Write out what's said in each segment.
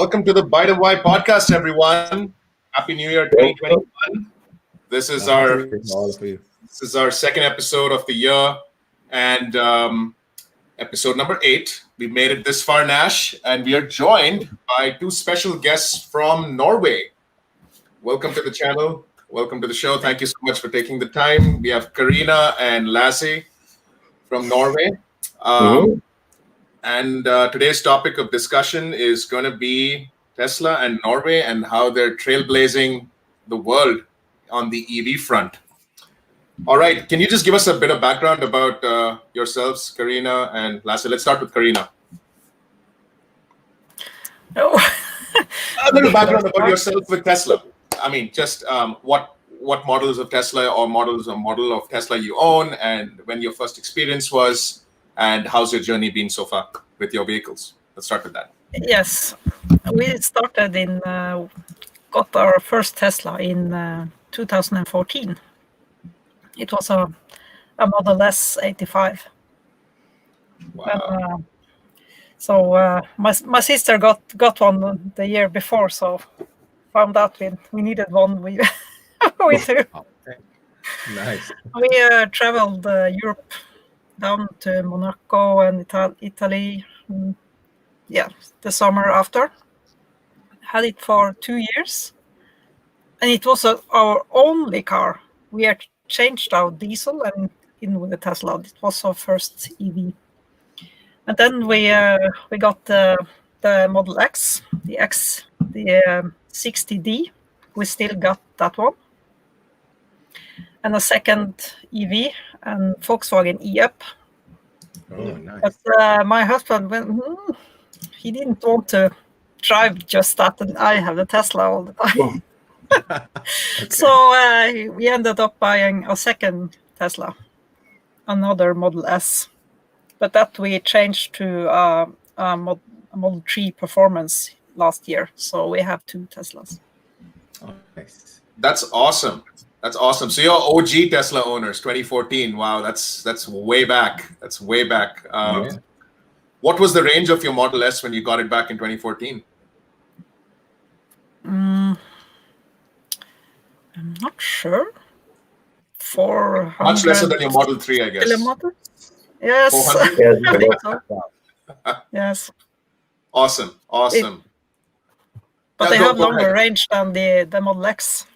Welcome to the ByteofWhy Podcast, everyone. Happy New Year 2021. This is our second episode of the year, and episode number 8. We made it this far, Nash, and we are joined by two special guests from Norway. Welcome to the channel. Welcome to the show. Thank you so much for taking the time. We have Carina and Lasse from Norway. And today's topic of discussion is going to be Tesla and Norway and how they're trailblazing the world on the EV front. All right. Can you just give us a bit of background about yourselves, Carina and Lasse? Let's start with Carina. Oh. A little background about yourself with Tesla. I mean, just what models of Tesla or model of Tesla you own, and when your first experience was, and how's your journey been so far with your vehicles? Let's start with that. Yes, we started got our first Tesla in 2014. It was a Model S 85. Wow. So my sister got one the year before, so found out we needed one. We too. Nice. We traveled Europe down to Monaco and Italy. The summer after. Had it for 2 years, and it was our only car. We had changed our diesel and in with the Tesla. It was our first EV. And then we got the Model X, the 60D. We still got that one. And a second EV and Volkswagen E-Up. Oh, nice. But my husband he didn't want to drive just that, and I have the Tesla all the time. Okay. So we ended up buying a second Tesla, another Model S. But that we changed to a Model 3 Performance last year. So we have 2 Teslas. Oh, nice. That's awesome. That's awesome. So you're OG Tesla owners, 2014. Wow, that's way back. That's way back. Yeah. What was the range of your Model S when you got it back in 2014? I'm not sure. 400 Much lesser than your Model 3, I guess. kilometers? Yes. 400? I think so. Yes. Awesome. But Yeah, they go have longer ahead. range than the Model X.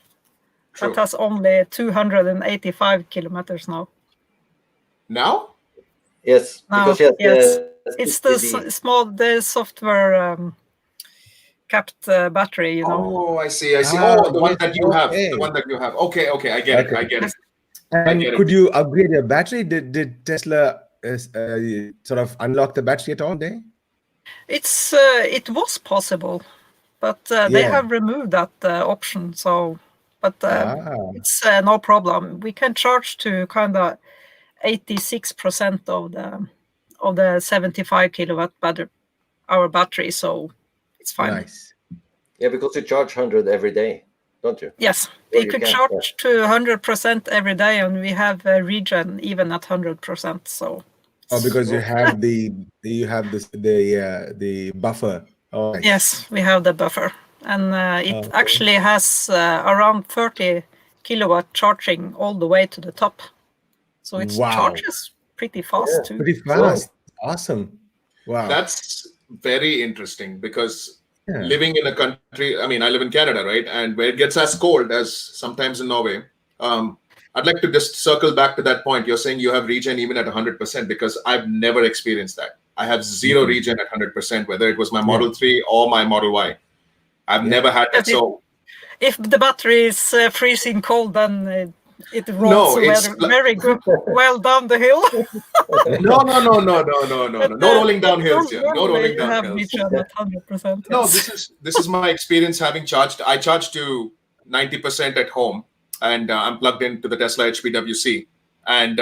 True. That has only 285 kilometers now. Now? Yes, Now, because you have yes. the It's the 60D. the software capped battery, you know. Oh, I see. Ah, Oh, the one that you have. okay. The one that you have. Okay. I get it. And get it. could you upgrade your battery? Did Tesla sort of unlock the battery at all there? It was possible, but they Yeah. have removed that option. So, but it's no problem. We can charge to kind of 86% of the 75 kilowatt hour battery. So it's fine. Nice. Yeah, because you charge 100 every day, don't you? Yes, Or we you could can, charge to 100% every day, and we have a regen even at 100%. So. Oh, because you have the buffer. Oh, nice. Yes, we have the buffer, and it actually has around 30 kilowatt charging all the way to the top. So it Wow. charges pretty fast too. Pretty fast. Awesome. Wow. That's very interesting because Yeah. living in a country, I mean, I live in Canada, right? And where it gets as cold as sometimes in Norway, I'd like to just circle back to that point. You're saying you have regen even at 100% because I've never experienced that. I have zero regen at 100%, whether it was my Model 3 or my Model Y. I've never had that. So If the battery is freezing cold, then it No, rolls it's very good, well down the hill. no. No rolling down hills here. No rolling You have down hills. regen at 100%. No, yes. this is my experience having charged. I charge to 90% at home, and I'm plugged into the Tesla HPWC. And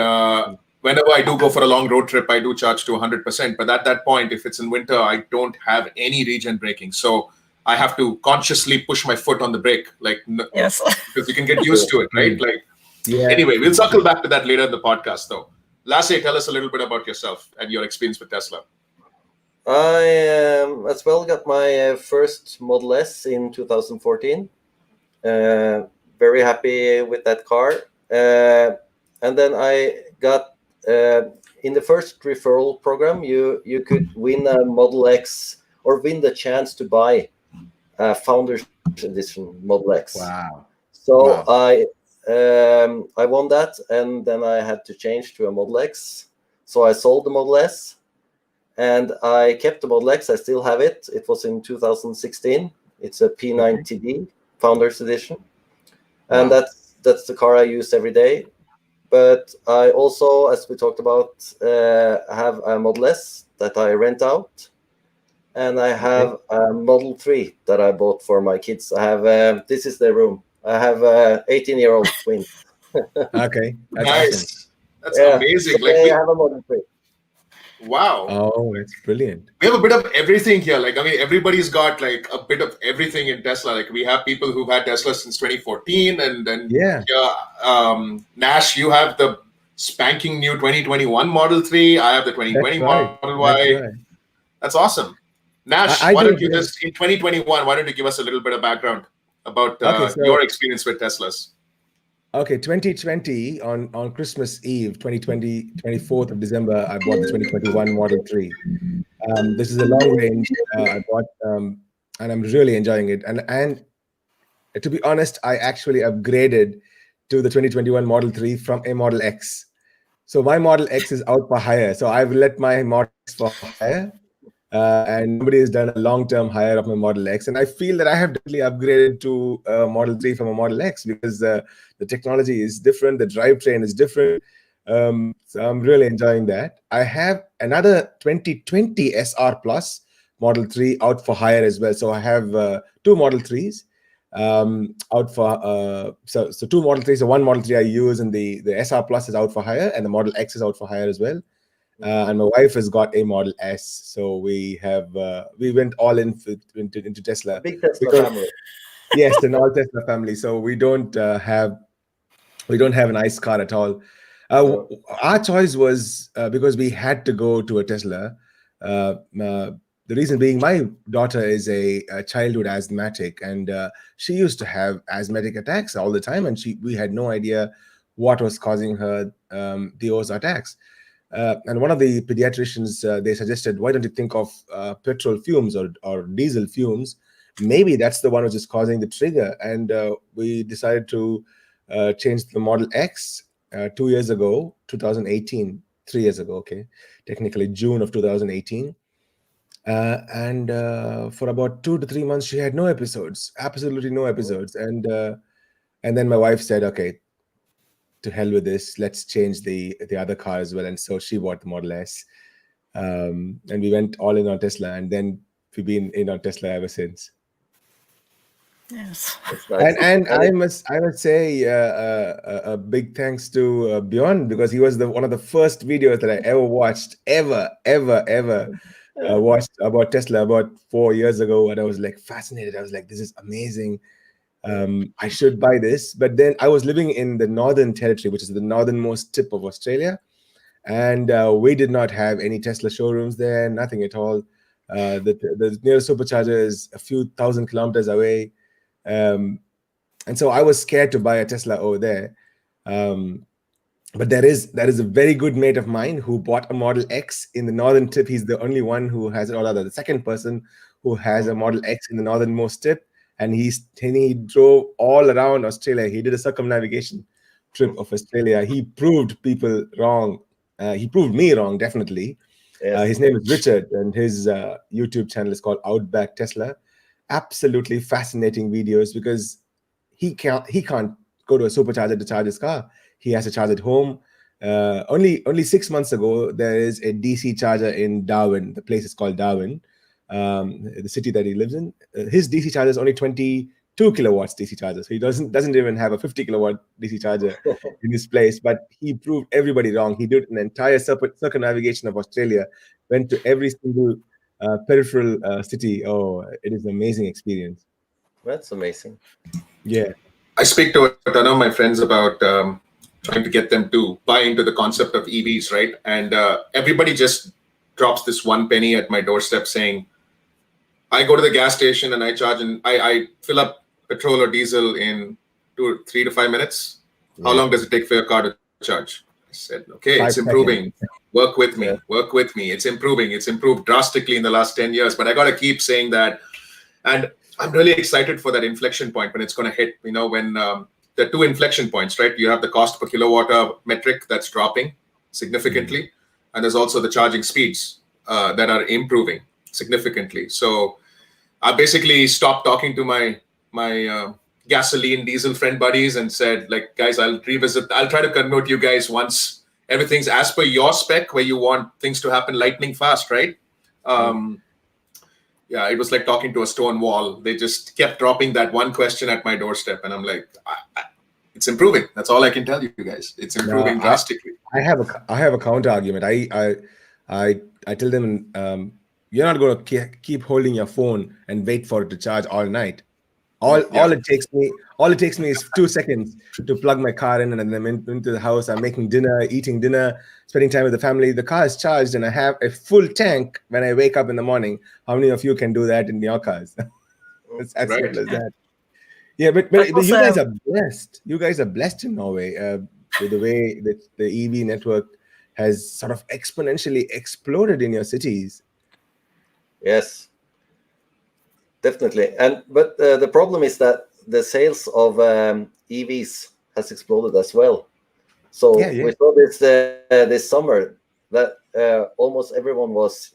whenever I do go for a long road trip, I do charge to 100%. But at that point, if it's in winter, I don't have any regen braking, so I have to consciously push my foot on the brake, Yes. because you can get used to it, right? Yeah. Anyway, we'll circle back to that later in the podcast, though. Lasse, tell us a little bit about yourself and your experience with Tesla. I as well got my first Model S in 2014. Very happy with that car. And then I got in the first referral program, you could win a Model X or win the chance to buy a Founders Edition Model X. Wow. So I won that, and then I had to change to a Model X. So I sold the Model S, and I kept the Model X. I still have it. It was in 2016. It's a P90D Founders Edition, and that's the car I use every day. But I also, as we talked about, have a Model S that I rent out, and I have a Model 3 that I bought for my kids. I have this is their room. I have 18-year-old twins. Okay, that's Nice. awesome. That's amazing. So I have a Model 3. Wow. Oh, that's brilliant. We have a bit of everything here. Like, I mean, everybody's got like a bit of everything in Tesla. Like, we have people who've had Tesla since 2014, and then Nash, you have the spanking new 2021 Model 3. I have the 2020 Model Y. That's awesome. Nash, why don't you just in 2021? Why don't you give us a little bit of background about your experience with Teslas? Okay, 2020 on Christmas Eve, 2020, 24th of December, I bought the 2021 Model 3. This is a long range I bought, and I'm really enjoying it. And to be honest, I actually upgraded to the 2021 Model 3 from a Model X. So my Model X is out for hire. So I've let my Model X for hire. And somebody has done a long-term hire of my Model X, and I feel that I have definitely upgraded to a Model 3 from a Model X because the technology is different, the drivetrain is different. So I'm really enjoying that. I have another 2020 SR Plus Model 3 out for hire as well. So I have two Model 3s out for so two Model 3s. So one Model 3 I use, and the SR Plus is out for hire, and the Model X is out for hire as well. And my wife has got a Model S, so we went all into Tesla. Big Tesla family. Yes, an all Tesla family. So we don't have an ICE car at all. Our choice was because we had to go to a Tesla. The reason being, my daughter is a childhood asthmatic, and she used to have asthmatic attacks all the time, and we had no idea what was causing her those attacks. And one of the pediatricians, they suggested, why don't you think of petrol fumes or diesel fumes? Maybe that's the one which is causing the trigger. And we decided to change the Model X 2 years ago, 2018, 3 years ago, okay, technically June of 2018. And for about 2 to 3 months, she had no episodes, absolutely no episodes. And then my wife said, okay, to hell with this, let's change the other car as well. And so she bought the Model S, and we went all in on Tesla, and then we've been in on Tesla ever since. Yes. Nice. And I must say a big thanks to Bjorn, because he was one of the first videos that I ever watched, ever watched about Tesla about 4 years ago, and I was like fascinated. I was like, this is amazing. I should buy this. But then I was living in the Northern Territory, which is the northernmost tip of Australia, and we did not have any Tesla showrooms there, nothing at all. The nearest supercharger is a few thousand kilometers away, and so I was scared to buy a Tesla over there. But there is a very good mate of mine who bought a Model X in the northern tip. He's the only one who has it, or rather the second person who has a Model X in the northernmost tip. And he drove all around Australia. He did a circumnavigation trip of Australia. He proved people wrong. He proved me wrong, definitely. Yes. His name is Richard, and his YouTube channel is called Outback Tesla. Absolutely fascinating videos, because he can't go to a supercharger to charge his car. He has to charge at home. Only 6 months ago, there is a DC charger in Darwin. The place is called Darwin. The city that he lives in, his DC charger is only 22 kilowatts DC charger. So he doesn't even have a 50 kilowatt DC charger in his place. But he proved everybody wrong. He did an entire circumnavigation of Australia, went to every single peripheral city. Oh, it is an amazing experience. That's amazing. Yeah. I speak to a ton of my friends about trying to get them to buy into the concept of EVs, right? And everybody just drops this 1 penny at my doorstep saying, I go to the gas station and I charge and I fill up petrol or diesel in 3 to 5 minutes. Yeah. How long does it take for your car to charge? I said, okay, 5 it's improving. seconds. Work with me. Work with me. It's improving. It's improved drastically in the last 10 years. But I got to keep saying that. And I'm really excited for that inflection point when it's going to hit, when there are 2 inflection points, right? You have the cost per kilowatt hour metric that's dropping significantly. And there's also the charging speeds that are improving significantly. So I basically stopped talking to my gasoline diesel friend buddies and said, like, guys, I'll try to convert you guys once everything's as per your spec, where you want things to happen lightning fast, right? Yeah, it was like talking to a stone wall. They just kept dropping that one question at my doorstep, and I'm like, it's improving. That's all I can tell you guys. It's improving drastically. I have a counter argument. I tell them, you're not going to keep holding your phone and wait for it to charge all night. All it takes me is 2 seconds to plug my car in, and then I'm into the house. I'm making dinner, eating dinner, spending time with the family. The car is charged, and I have a full tank when I wake up in the morning. How many of you can do that in your cars? It's as simple as that. Yeah, but you guys are blessed. You guys are blessed in Norway with the way that the EV network has sort of exponentially exploded in your cities. Yes. Definitely, but the problem is that the sales of EVs has exploded as well. So we saw this summer that almost everyone was,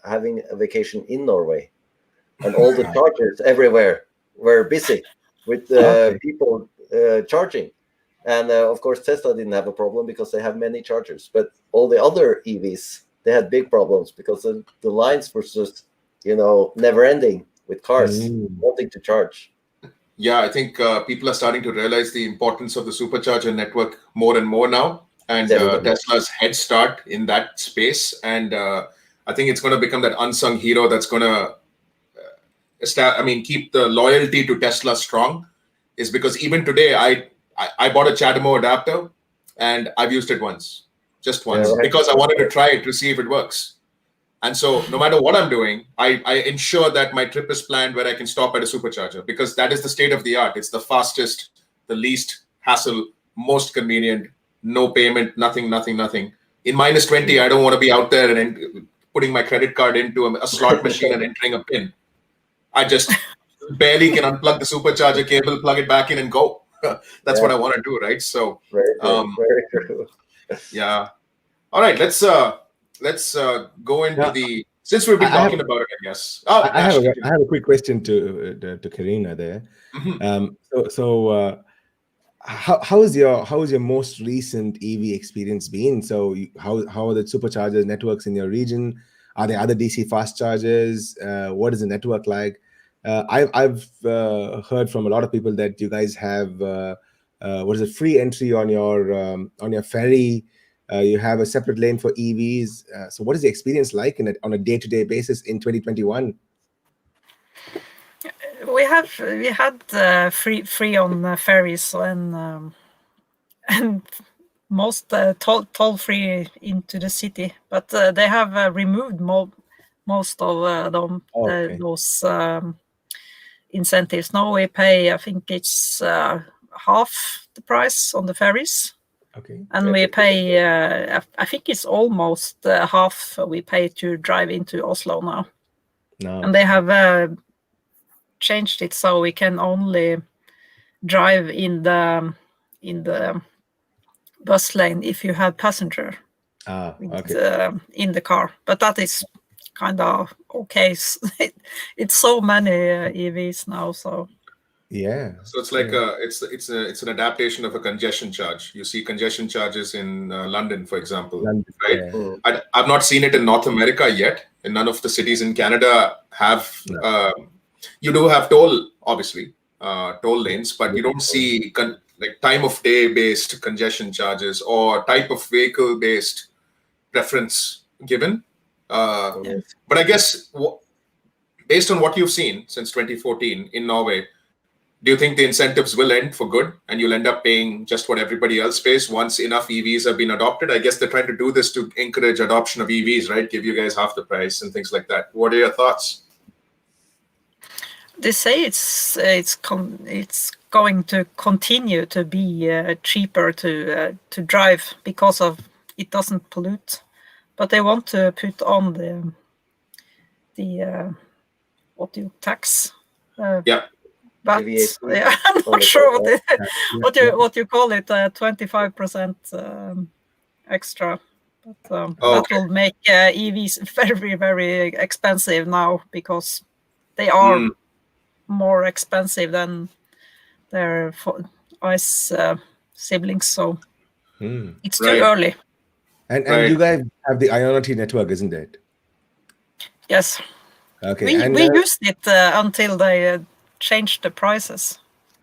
having a vacation in Norway, and all the chargers everywhere were busy with people charging. And of course, Tesla didn't have a problem because they have many chargers, but all the other EVs, they had big problems because the lines were just never ending with cars wanting to charge. Yeah, I think people are starting to realize the importance of the supercharger network more and more now, and Tesla's head start in that space. And I think it's going to become that unsung hero that's going to keep the loyalty to Tesla strong. Is because even today, I bought a CHAdeMO adapter, and I've used it just once, because I wanted to try it to see if it works. And so no matter what I'm doing, I ensure that my trip is planned where I can stop at a supercharger, because that is the state of the art. It's the fastest, the least hassle, most convenient, no payment, nothing. In -20, I don't want to be out there and putting my credit card into a slot machine and entering a PIN. I just barely can unplug the supercharger cable, plug it back in, and go. That's what I want to do, right? So, very true. Yeah. All right, let's go into since we've been talking about it, I guess. I have a quick question to Carina there. How is your most recent EV experience been? So how are the supercharger networks in your region? Are there other DC fast chargers? What is the network like? I've heard from a lot of people that you guys have free entry on your ferry. You have a separate lane for EVs. So what is the experience like on a day-to-day basis in 2021? We had free on ferries and most toll free into the city, but they have removed most of those incentives. Now we pay, I think it's half the price on the ferries. Okay. And we pay, I think it's almost half we pay to drive into Oslo now. No. And they have changed it so we can only drive in the bus lane if you have passenger in the car. But that is kind of okay. It's so many EVs now, so. Yeah. So it's like it's an adaptation of a congestion charge. You see congestion charges in London, for example, right? Yeah. I've not seen it in North America yet. And none of the cities in Canada have. You do have toll, obviously, toll lanes, but you don't see like time of day based congestion charges or type of vehicle based preference given. But I guess based on what you've seen since 2014 in Norway, do you think the incentives will end for good and you'll end up paying just what everybody else pays once enough EVs have been adopted? I guess they're trying to do this to encourage adoption of EVs, right? Give you guys half the price and things like that. What are your thoughts? They say it's going to continue to be cheaper to drive because of it doesn't pollute, but they want to put on the what do you tax? Yeah. But yeah, I'm not sure what you call it. 25% extra. But that will make EVs very, very expensive now because they are more expensive than their ICE siblings. So it's too early. And you guys have the Ionity network, isn't it? Yes. Okay. We used it until they changed the prices.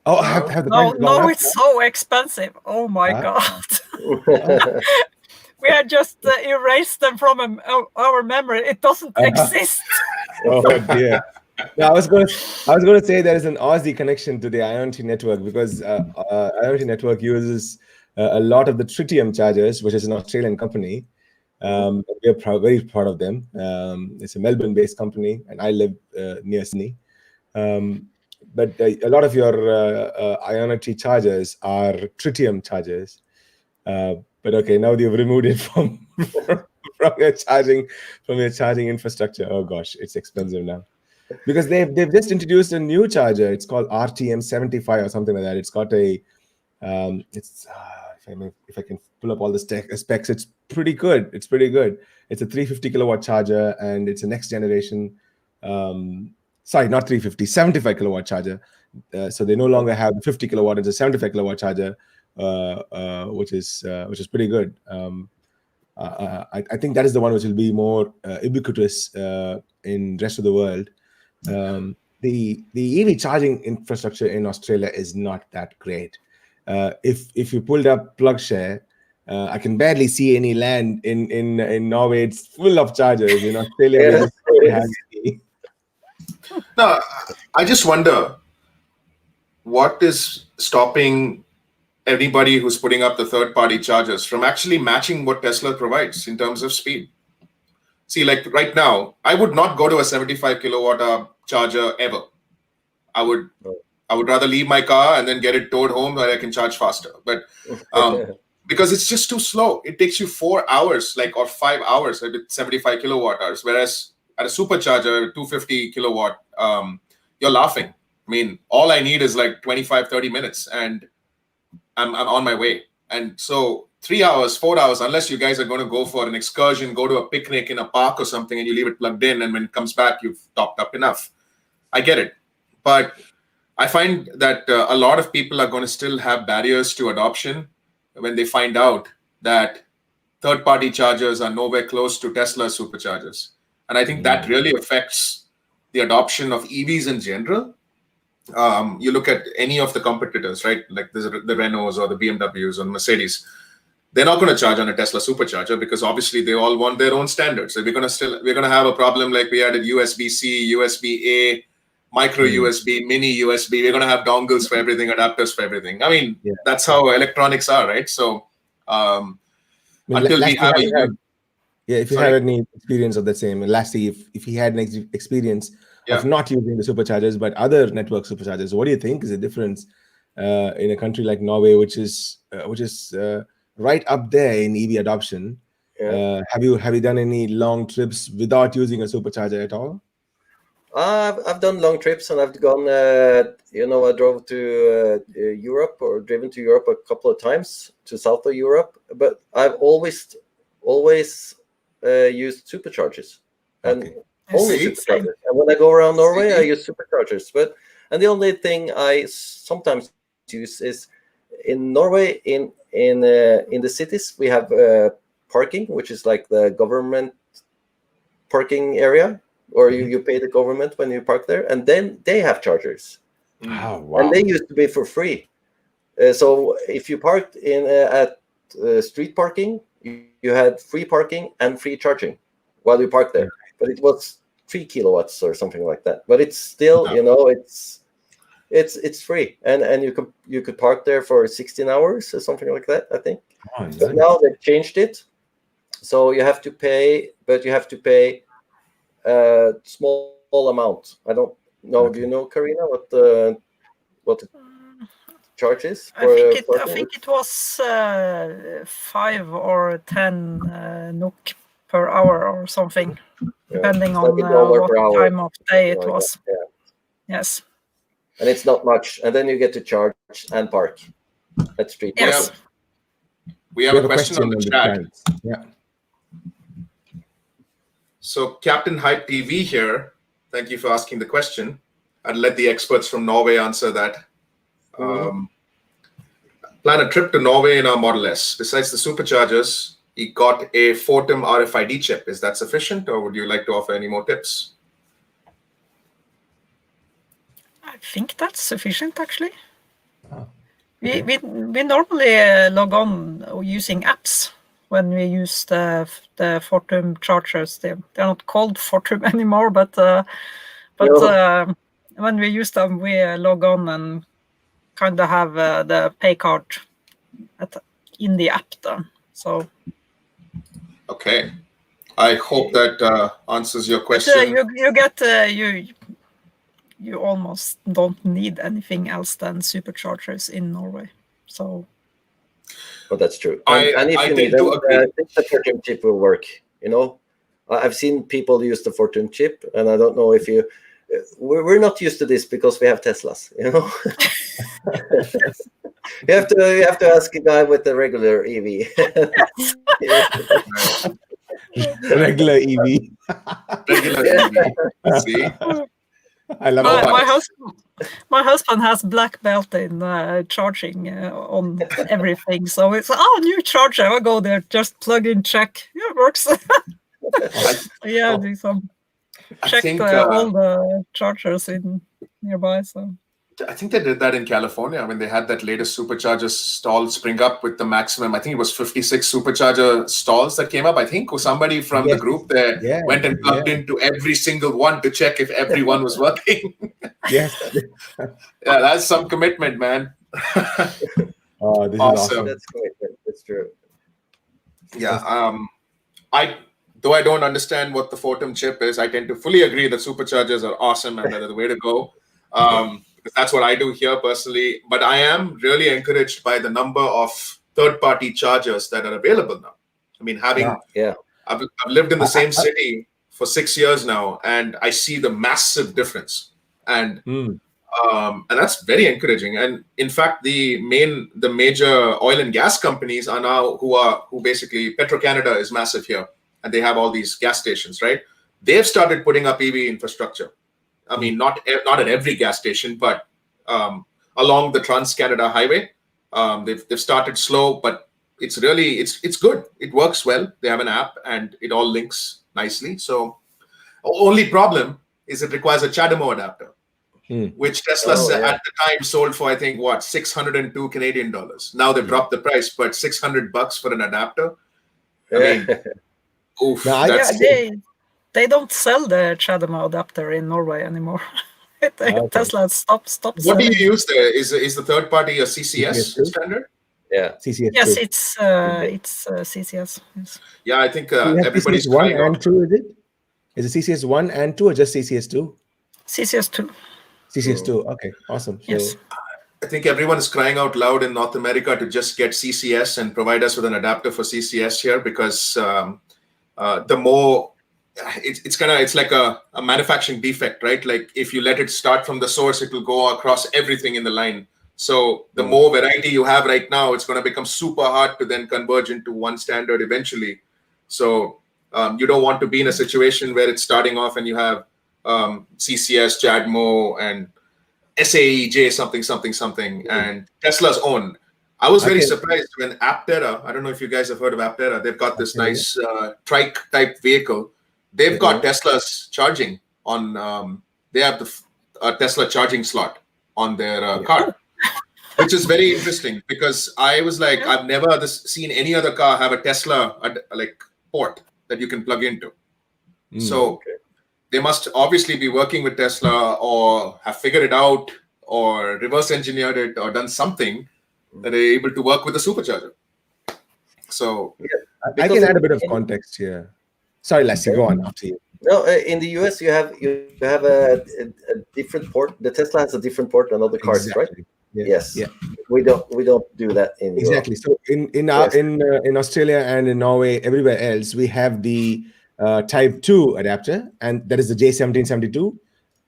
Oh, have the prices gone no, up? it's so expensive. Oh my God. We had just erased them from our memory. It doesn't exist. Oh dear. No, I was going to say there is an Aussie connection to the Ionity network because Ionity network uses a lot of the tritium chargers, which is an Australian company. We're very proud of them. It's a Melbourne-based company, and I live near Sydney. But a lot of your Ionity chargers are tritium chargers. But okay, now you've removed it from your charging infrastructure. Oh gosh, it's expensive now. Because they've just introduced a new charger. It's called RTM75 or something like that. It's got a if I can pull up all the specs, it's pretty good. It's a 350 kilowatt charger, and it's a next generation. Sorry, not 350, 75 kilowatt charger. So they no longer have the 50 kilowatt. It's a 75 kilowatt charger, which is pretty good. I think that is the one which will be more ubiquitous in the rest of the world. The EV charging infrastructure in Australia is not that great. If you pulled up PlugShare, I can barely see any land in Norway. It's full of chargers. In Australia, we just don't have any. No, I just wonder what is stopping anybody who's putting up the third-party chargers from actually matching what Tesla provides in terms of speed. See, like right now, I would not go to a 75 kilowatt charger ever. I would rather leave my car and then get it towed home where I can charge faster. But because it's just too slow. It takes you 4 hours, or 5 hours at 75 kilowatt hours. Whereas at a supercharger, 250 kilowatt, you're laughing. I mean, all I need is 25, 30 minutes and I'm on my way. And so 3 hours, 4 hours, unless you guys are going to go for an excursion, go to a picnic in a park or something, and you leave it plugged in, and when it comes back, you've topped up enough. I get it. But I find that a lot of people are going to still have barriers to adoption when they find out that third-party chargers are nowhere close to Tesla superchargers. And I think that really affects the adoption of EVs in general. You look at any of the competitors, right? Like the Renaults or the BMWs or the Mercedes. They're not going to charge on a Tesla supercharger because obviously they all want their own standards. So we're going to have a problem like we had at USB-C, USB-A, micro USB, mini USB. We're going to have dongles for everything, adapters for everything. I mean, that's how electronics are, right? So until we have if you have any experience of the same, Lasse, if he had an experience of not using the superchargers but other network superchargers, what do you think is the difference in a country like Norway, which is right up there in EV adoption? Have you done any long trips without using a supercharger at all? I've done long trips, and I've gone. I drove to Europe or driven to Europe a couple of times to south of Europe. But I've always used superchargers, and only superchargers. And when I go around Norway, I use superchargers. And the only thing I sometimes use is in Norway. In the cities, we have parking, which is like the government parking area. Or you pay the government when you park there, and then they have chargers. Oh, wow. And they used to be for free. So if you parked at street parking, you had free parking and free charging while you parked there. But it was 3 kilowatts or something like that. But it's still, It's free, and you could park there for 16 hours or something like that, I think. Oh, But nice. now they've changed it, so you have to pay, but you have to pay a small amount. I don't know. Okay. Do you know, Carina, what the charge is I for think it was 5 or 10 NOK per hour or something, depending it's on like $1 what per hour, time of day it like was. that, yeah. Yes. And it's not much, and then you get to charge and park at street Yes. parking. We have a question on the chat. Yeah. So Captain Hype TV here, thank you for asking the question. I'd let the experts from Norway answer that. Plan a trip to Norway in our Model S. Besides the superchargers, he got a Fortum RFID chip. Is that sufficient, or would you like to offer any more tips? I think that's sufficient, actually. Oh, We normally log on using apps when we use the Fortum chargers. They're not called Fortum anymore, but when we use them, we log on and kind of have the pay card in the app then. So Okay. I hope that answers your question. you get you almost don't need anything else than superchargers in Norway. So. But that's true. I And if you tend need to them, agree. I think the Fortune chip will work. I've seen people use the Fortune chip, and I don't know if we're not used to this because we have Teslas. You have to ask a guy with a regular EV. Regular EV. Regular EV. See? I love my husband has black belt in charging on everything, so it's new charger. I go there, just plug in, check. Yeah, it works. Do some check all the chargers in nearby. So I think they did that in California when they had that latest supercharger stall spring up with the maximum. I think it was 56 supercharger stalls that came up. I think somebody from the group there went and plugged into every single one to check if everyone was working. Yes. Yeah, that's some commitment, man. Oh, this is awesome. That's great. That's true. Yeah. Though I don't understand what the Fortum chip is, I tend to fully agree that superchargers are awesome and they're the way to go. Because that's what I do here personally. But I am really encouraged by the number of third-party chargers that are available now. I mean, I've lived in the same city for 6 years now, and I see the massive difference. And that's very encouraging. And in fact, the major oil and gas companies are now who basically Petro-Canada is massive here, and they have all these gas stations, right? They've started putting up EV infrastructure. I mean, not at every gas station, but along the Trans-Canada Highway, they've started slow, but it's good. It works well. They have an app, and it all links nicely. So, only problem is it requires a CHAdeMO adapter, which Tesla at the time sold for, I think, 602 Canadian dollars. Now they've dropped the price, but $600 for an adapter. I mean, oof. They don't sell the CHAdeMO adapter in Norway anymore. Tesla stopped What do you use there? Is the third party a CCS standard? Yeah, CCS. Yes, it's CCS. Yes. Yeah, I think everybody's CCS 1 crying and out. 2, is it? Is it CCS 1 and 2 or just CCS 2? CCS 2. CCS 2. Okay, awesome. Yes. So, I think everyone is crying out loud in North America to just get CCS and provide us with an adapter for CCS here, because the more it's like a manufacturing defect, right? Like if you let it start from the source, it will go across everything in the line. So the more variety you have right now, it's going to become super hard to then converge into one standard eventually. So you don't want to be in a situation where it's starting off and you have CCS, CHAdeMO, and SAEJ something, and Tesla's own. I was very surprised when Aptera, I don't know if you guys have heard of Aptera, they've got this nice trike type vehicle. They've got Tesla's charging on, they have the Tesla charging slot on their car, which is very interesting, because I was like, I've never seen any other car have a Tesla like port that you can plug into. So they must obviously be working with Tesla or have figured it out or reverse engineered it or done something that they're able to work with a supercharger. So I can add a bit of context here. Sorry, Lasse, go on after you. No, in the US you have a different port. The Tesla has a different port than other cars, Exactly. right? Yeah. Yes. Yeah. We don't do that in Exactly. Europe. So in Australia and in Norway, everywhere else, we have the Type 2 adapter, and that is the J1772,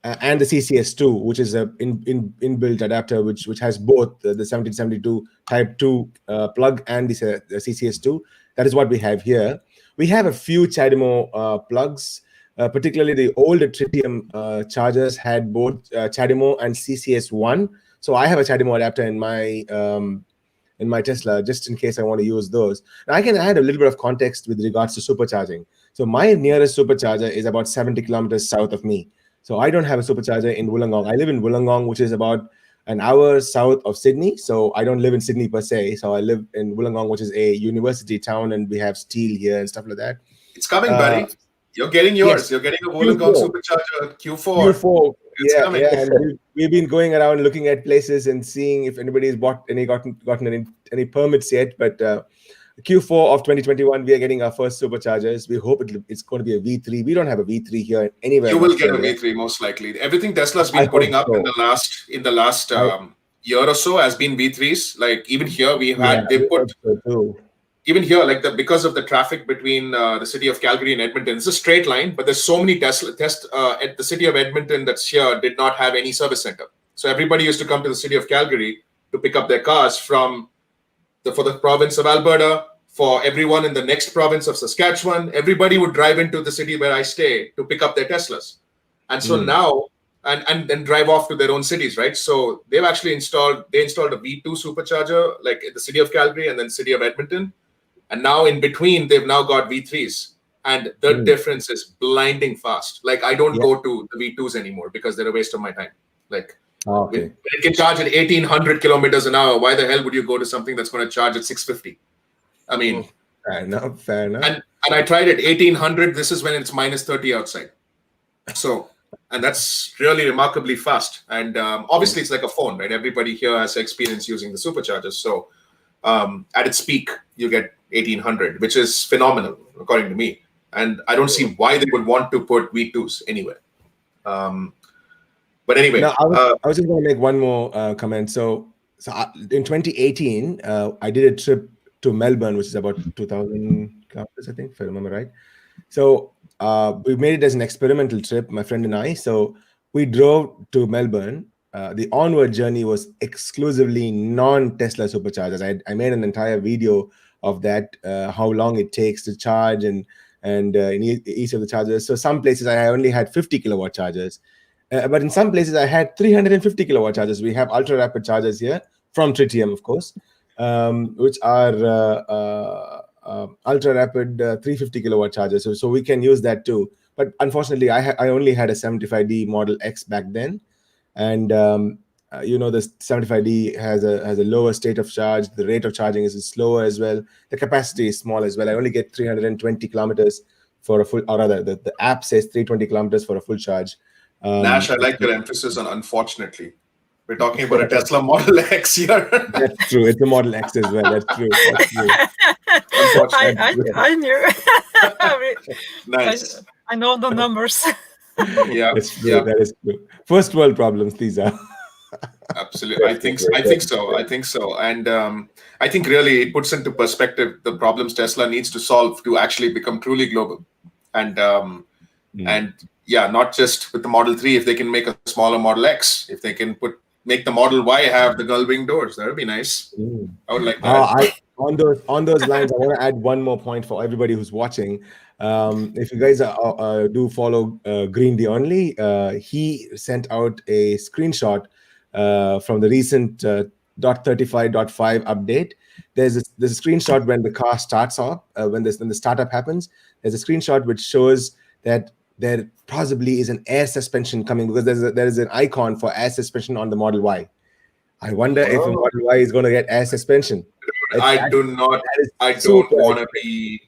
and the CCS2, which is a inbuilt adapter, which has both the 1772 Type 2 plug and the CCS2. That is what we have here. We have a few CHAdeMO plugs. Particularly the older Tritium chargers had both CHAdeMO and CCS1. So I have a CHAdeMO adapter in my Tesla, just in case I want to use those. Now I can add a little bit of context with regards to supercharging. So my nearest supercharger is about 70 kilometers south of me. So I don't have a supercharger in Wollongong. I live in Wollongong, which is about an hour south of Sydney. So I don't live in Sydney per se. So I live in Wollongong, which is a university town, and we have steel here and stuff like that. It's coming, buddy. You're getting yours. Yes. You're getting a Wollongong supercharger Q4. Q4. Yeah. And we've been going around looking at places and seeing if anybody's gotten any permits yet. But Q4 of 2021, we are getting our first superchargers. We hope it's going to be a V3. We don't have a V3 here anywhere. You will get a V3 most likely. Everything Tesla's been putting up in the last year or so has been V3s. Like even here, even here, like because of the traffic between the city of Calgary and Edmonton, it's a straight line, but there's so many Tesla at the city of Edmonton that's here did not have any service center. So everybody used to come to the city of Calgary to pick up their cars for the province of Alberta, for everyone in the next province of Saskatchewan. Everybody would drive into the city where I stay to pick up their Teslas. And so now, and then drive off to their own cities, right? So they've actually installed a V2 supercharger, like in the city of Calgary and then city of Edmonton. And now in between, they've now got V3s. And the difference is blinding fast. Like I don't go to the V2s anymore because they're a waste of my time. Like when it can charge at 1800 kilometers an hour, why the hell would you go to something that's going to charge at 650? I mean, fair enough. And I tried at 1800. This is when it's minus 30 outside. So, and that's really remarkably fast. And obviously it's like a phone, right? Everybody here has experience using the superchargers. So at its peak, you get 1800, which is phenomenal, according to me. And I don't see why they would want to put V2s anywhere. But anyway. No, I was just going to make one more comment. So in 2018, I did a trip to Melbourne, which is about 2,000 kilometers, I think, if I remember right. So we made it as an experimental trip, my friend and I. So we drove to Melbourne. The onward journey was exclusively non-Tesla superchargers. I made an entire video of that, how long it takes to charge and in each of the chargers. So some places I only had 50 kilowatt chargers, but in some places I had 350 kilowatt chargers. We have ultra rapid chargers here from Tritium, of course, which are ultra rapid 350 kilowatt chargers. So we can use that too. But unfortunately, I only had a 75D Model X back then. And the 75D has a lower state of charge. The rate of charging is slower as well. The capacity is small as well. I only get 320 kilometers for a full, or rather, the app says 320 kilometers for a full charge. Nash, I like your emphasis on unfortunately. We're talking about a Tesla Model X here. That's true. It's a Model X as well. That's true. I knew. Nice. I know the numbers. Yeah, that's true. That is true. First world problems, these are. Absolutely, I think so, and I think really it puts into perspective the problems Tesla needs to solve to actually become truly global, and not just with the Model 3. If they can make a smaller Model X, if they can make the Model Y have the gull wing doors, that would be nice. I would like that. On those lines, I want to add one more point for everybody who's watching. If you guys do follow Green the Only, he sent out a screenshot from the recent 0.35.5 update. There's a screenshot when the car starts off, when the startup happens. There's a screenshot which shows that there possibly is an air suspension coming, because there is an icon for air suspension on the Model Y. I wonder if a Model Y is going to get air suspension. I don't want to be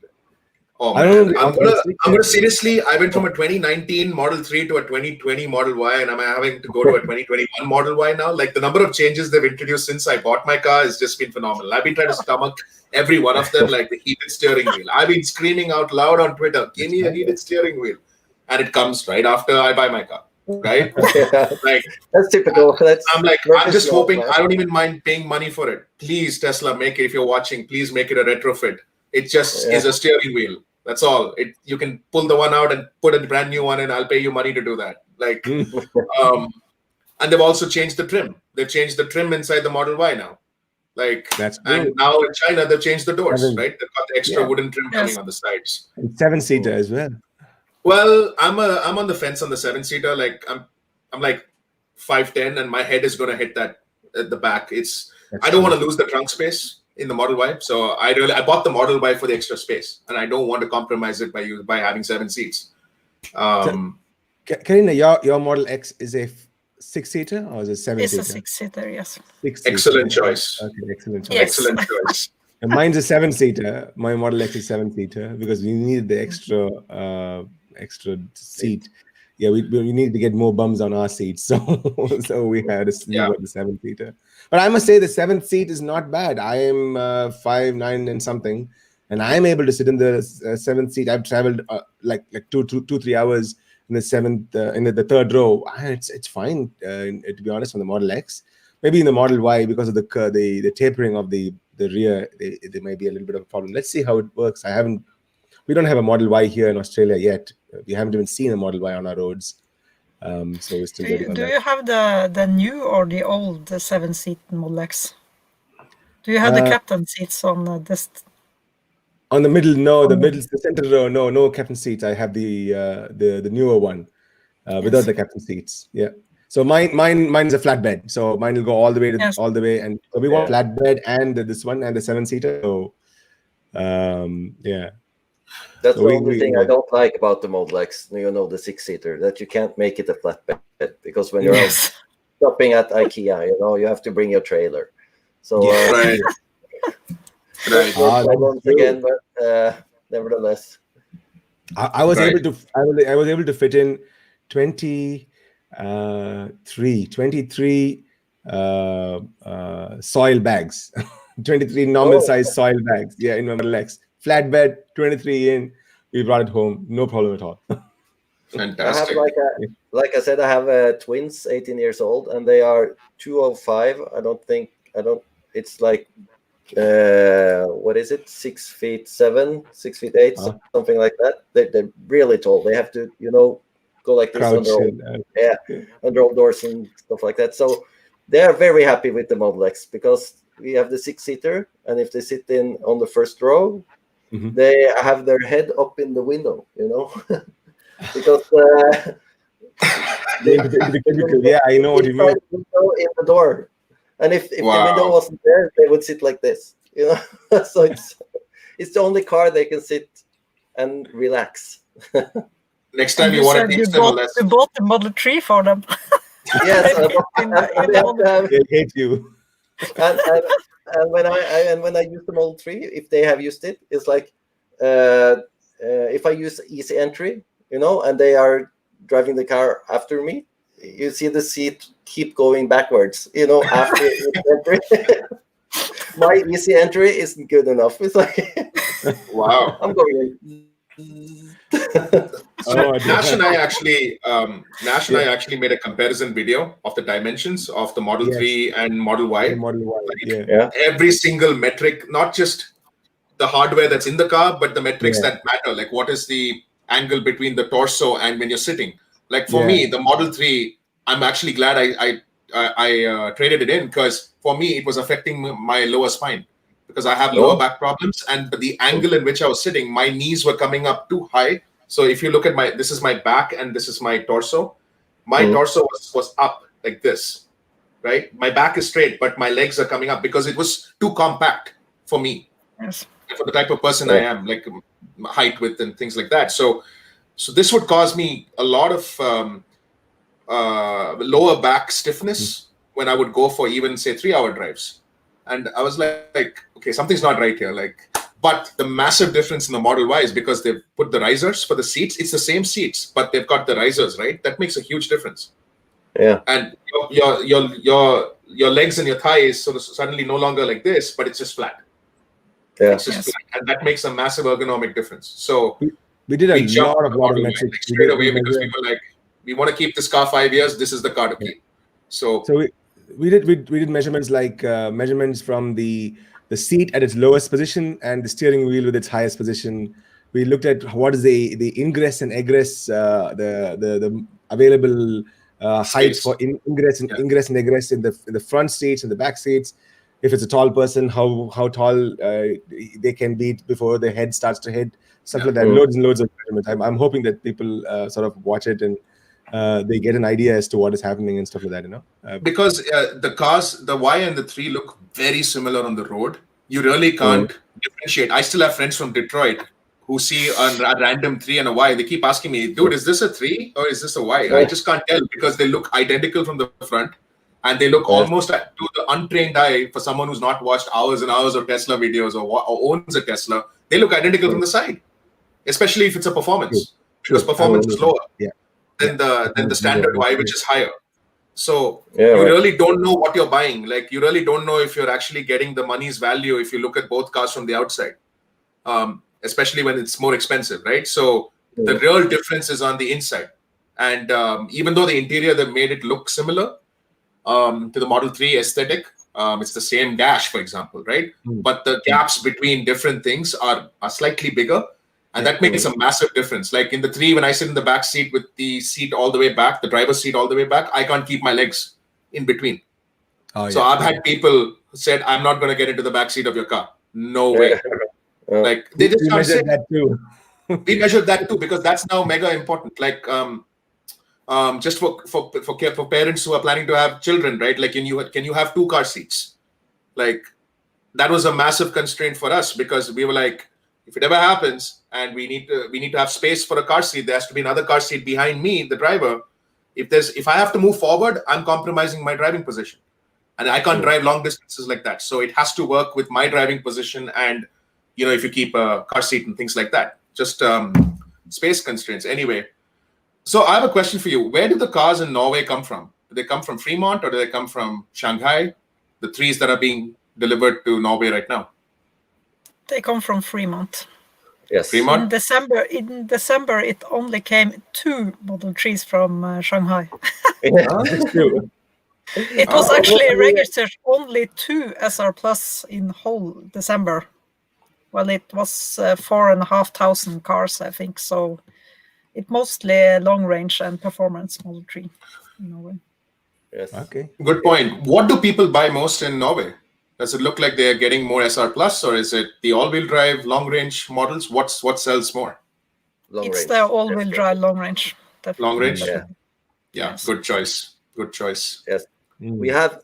Oh I man, don't know, I'm gonna seriously. I went from a 2019 Model 3 to a 2020 Model Y, and I'm having to go to a 2021 Model Y now. Like the number of changes they've introduced since I bought my car has just been phenomenal. I've been trying to stomach every one of them, like the heated steering wheel. I've been screaming out loud on Twitter, "Give me a heated steering wheel," and it comes right after I buy my car. Right? Like That's typical. I'm just hoping. I don't even mind paying money for it. Please, Tesla, make it. If you're watching, please make it a retrofit. It just is a steering wheel. That's all. You can pull the one out and put a brand new one in. I'll pay you money to do that. Like, and they've also changed the trim. They've changed the trim inside the Model Y now. Like, and now in China they've changed the doors. Right? They've got the extra wooden trim coming on the sides. 7-seater as well. Well, I'm on the fence on the 7-seater. Like I'm like 5'10", and my head is gonna hit that at the back. I don't want to lose the trunk space in the Model Y, so I bought the Model Y for the extra space, and I don't want to compromise it by having 7 seats. Carina, your Model X is a 6-seater or is it 7-seater? It's a 6-seater, yes. 6-seater. Excellent choice. Okay, excellent choice. Yes. Excellent choice. And mine's a 7-seater. My Model X is 7-seater because we needed the extra seat. Yeah, we needed to get more bums on our seats, so we had to leave the 7-seater. But I must say the 7th seat is not bad. I am 5'9" and something, and I'm able to sit in the 7th seat. I've traveled like 2-3 hours in the 7th in the 3rd row. It's fine to be honest on the Model X. Maybe in the Model Y because of the tapering of the rear, there may be a little bit of a problem. Let's see how it works. We don't have a Model Y here in Australia yet. We haven't even seen a Model Y on our roads. So we're still waiting on that. Do you have the new or the old 7-seat Model X? Do you have the captain seats on this? On the middle, no. The center row, no captain seats. I have the newer one without the captain seats. Yeah. So mine's a flatbed. So mine will go all the way and so we want flatbed and this one and the 7-seater. So yeah. That's the only thing I don't like about the Model X, the 6-seater, that you can't make it a flatbed because when you're shopping at IKEA, you have to bring your trailer. So right. Once again, but nevertheless, I was able to fit in 23 soil bags, 23 normal size soil bags. Yeah, in my Model X. Flatbed, 23 in. We brought it home, no problem at all. Fantastic. I have like I said, I have twins, 18 years old, and they are 205. It's like what is it? 6'7", 6'8", something like that. They're really tall. They have to, go like this under all doors and stuff like that. So they are very happy with the Model X because we have the 6-seater, and if they sit in on the first row, they have their head up in the window, because yeah, I know what you mean. In the door, and if the window wasn't there, they would sit like this, So it's the only car they can sit and relax. Next time you want to teach them a lesson. You bought the Model 3 for them. Yes, They'll hate you. And when I use the Model 3, if they have used it, it's like if I use easy entry, and they are driving the car after me, you see the seat keep going backwards, after easy entry. My easy entry isn't good enough. It's like, wow. I'm going. Nash and I actually made a comparison video of the dimensions of the Model 3 and Model Y. Every single metric, not just the hardware that's in the car, but the metrics that matter. Like what is the angle between the torso and when you're sitting. Like for me, the Model 3, I'm actually glad I traded it in because for me it was affecting my lower spine. Because I have lower back problems, and the angle in which I was sitting, my knees were coming up too high. So if you look at this is my back and this is my torso. My torso was up like this, right? My back is straight, but my legs are coming up because it was too compact for me. Yes. And for the type of person I am, like height, width, and things like that. So this would cause me a lot of lower back stiffness when I would go for even say 3-hour drives. And I was like, okay, something's not right here. But the massive difference in the Model Y is because they've put the risers for the seats. It's the same seats, but they've got the risers, right? That makes a huge difference. Yeah. And your legs and your thighs sort of suddenly no longer like this, but it's just flat. Yeah. It's just flat, and that makes a massive ergonomic difference. So we did a jumped lot on of the Model Y, metrics like, straight away because we were like, we want to keep this car 5 years. This is the car to keep. So we did measurements like measurements from the seat at its lowest position and the steering wheel with its highest position. We looked at what is the ingress and egress, the available heights for ingress and egress in the front seats and the back seats. If it's a tall person, how tall they can be before the head starts to hit, stuff like that. Loads and loads of measurements. I'm hoping that people sort of watch it and they get an idea as to what is happening and stuff like that, you know. Because the cars, the Y and the 3 look very similar on the road. You really can't differentiate. I still have friends from Detroit who see a random 3 and a Y. They keep asking me, dude, is this a 3 or is this a Y? I just can't tell because they look identical from the front and they look almost to the untrained eye, for someone who's not watched hours and hours of Tesla videos or owns a Tesla, they look identical from the side, especially if it's a performance, because performance is lower than the standard Y, which is higher. So you really don't know what you're buying. Like, you really don't know if you're actually getting the money's value if you look at both cars from the outside, especially when it's more expensive, right? So the real difference is on the inside. And even though the interior, they made it look similar to the Model 3 aesthetic, it's the same dash, for example, right? But the gaps between different things are slightly bigger. And that makes a massive difference. Like in the 3, when I sit in the back seat with the seat all the way back, the driver's seat all the way back, I can't keep my legs in between. So I've had people who said, I'm not going to get into the back seat of your car. No way. Like, they just can't sit. That too. We measured that too, because that's now mega important. Like, just for parents who are planning to have children, right? Like, can you have 2 car seats? Like, that was a massive constraint for us, because we were like, if it ever happens and we need to have space for a car seat, there has to be another car seat behind me, the driver. If I have to move forward, I'm compromising my driving position, and I can't drive long distances like that. So it has to work with my driving position, and if you keep a car seat and things like that, just space constraints. Anyway, so I have a question for you. Where do the cars in Norway come from? Do they come from Fremont or do they come from Shanghai? The 3s that are being delivered to Norway right now. They come from Fremont. Yes. Fremont? In December, it only came 2 Model 3s from Shanghai. True. It was actually registered only 2 SR Plus in whole December. Well, it was 4,500 cars, I think. So it mostly long range and performance Model 3 in Norway. Yes. Okay. Good point. What do people buy most in Norway? Does it look like they're getting more SR Plus, or is it the all-wheel drive long-range models? What sells more? Long It's range. the all-wheel drive long range. Definitely. Long range? Yeah. Yeah, good choice. Good choice. Yes. We have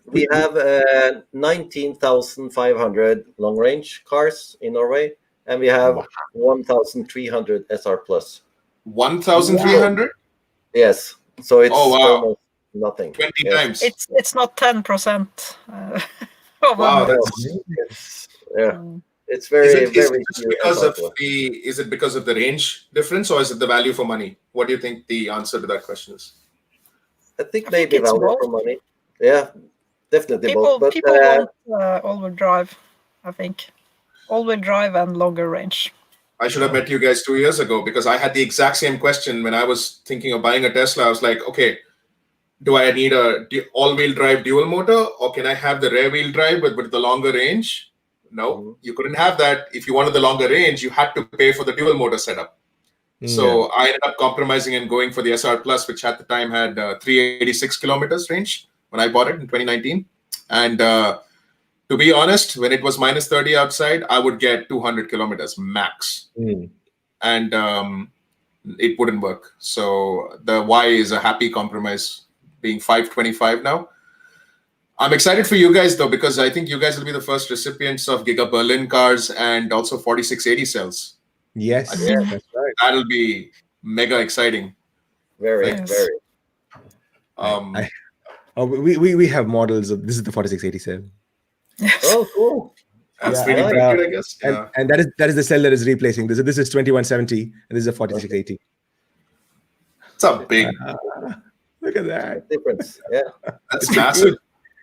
19,500 long range cars in Norway, and we have 1,300 SR Plus. 1,300? Yes. So it's almost nothing. 20 times. It's not 10%. Wow, it's very is it very just is it because of the range difference, or is it the value for money? What do you think the answer to that question is? I think maybe value for money. Yeah, definitely both. But people want all-wheel drive, I think. All-wheel drive and longer range. I should have met you guys 2 years ago, because I had the exact same question when I was thinking of buying a Tesla. I was like, okay, do I need a all-wheel drive dual motor, or can I have the rear-wheel drive but with the longer range? No, you couldn't have that. If you wanted the longer range, you had to pay for the dual motor setup. So I ended up compromising and going for the SR Plus, which at the time had 386 kilometers range when I bought it in 2019. And to be honest, when it was minus 30 outside, I would get 200 kilometers max. And it wouldn't work. So the Y is a happy compromise, being 525 now. I'm excited for you guys, though, because I think you guys will be the first recipients of Giga Berlin cars and also 4680 cells. Yes, that's right. That'll be mega exciting. Very. We have models of, this is the 4687. Yes. Oh, cool. That's 3D printed, I guess. Yeah. And that is the cell that is replacing this. This is 2170, and this is a 4680. It's a big. Look at that difference. Yeah, that's massive.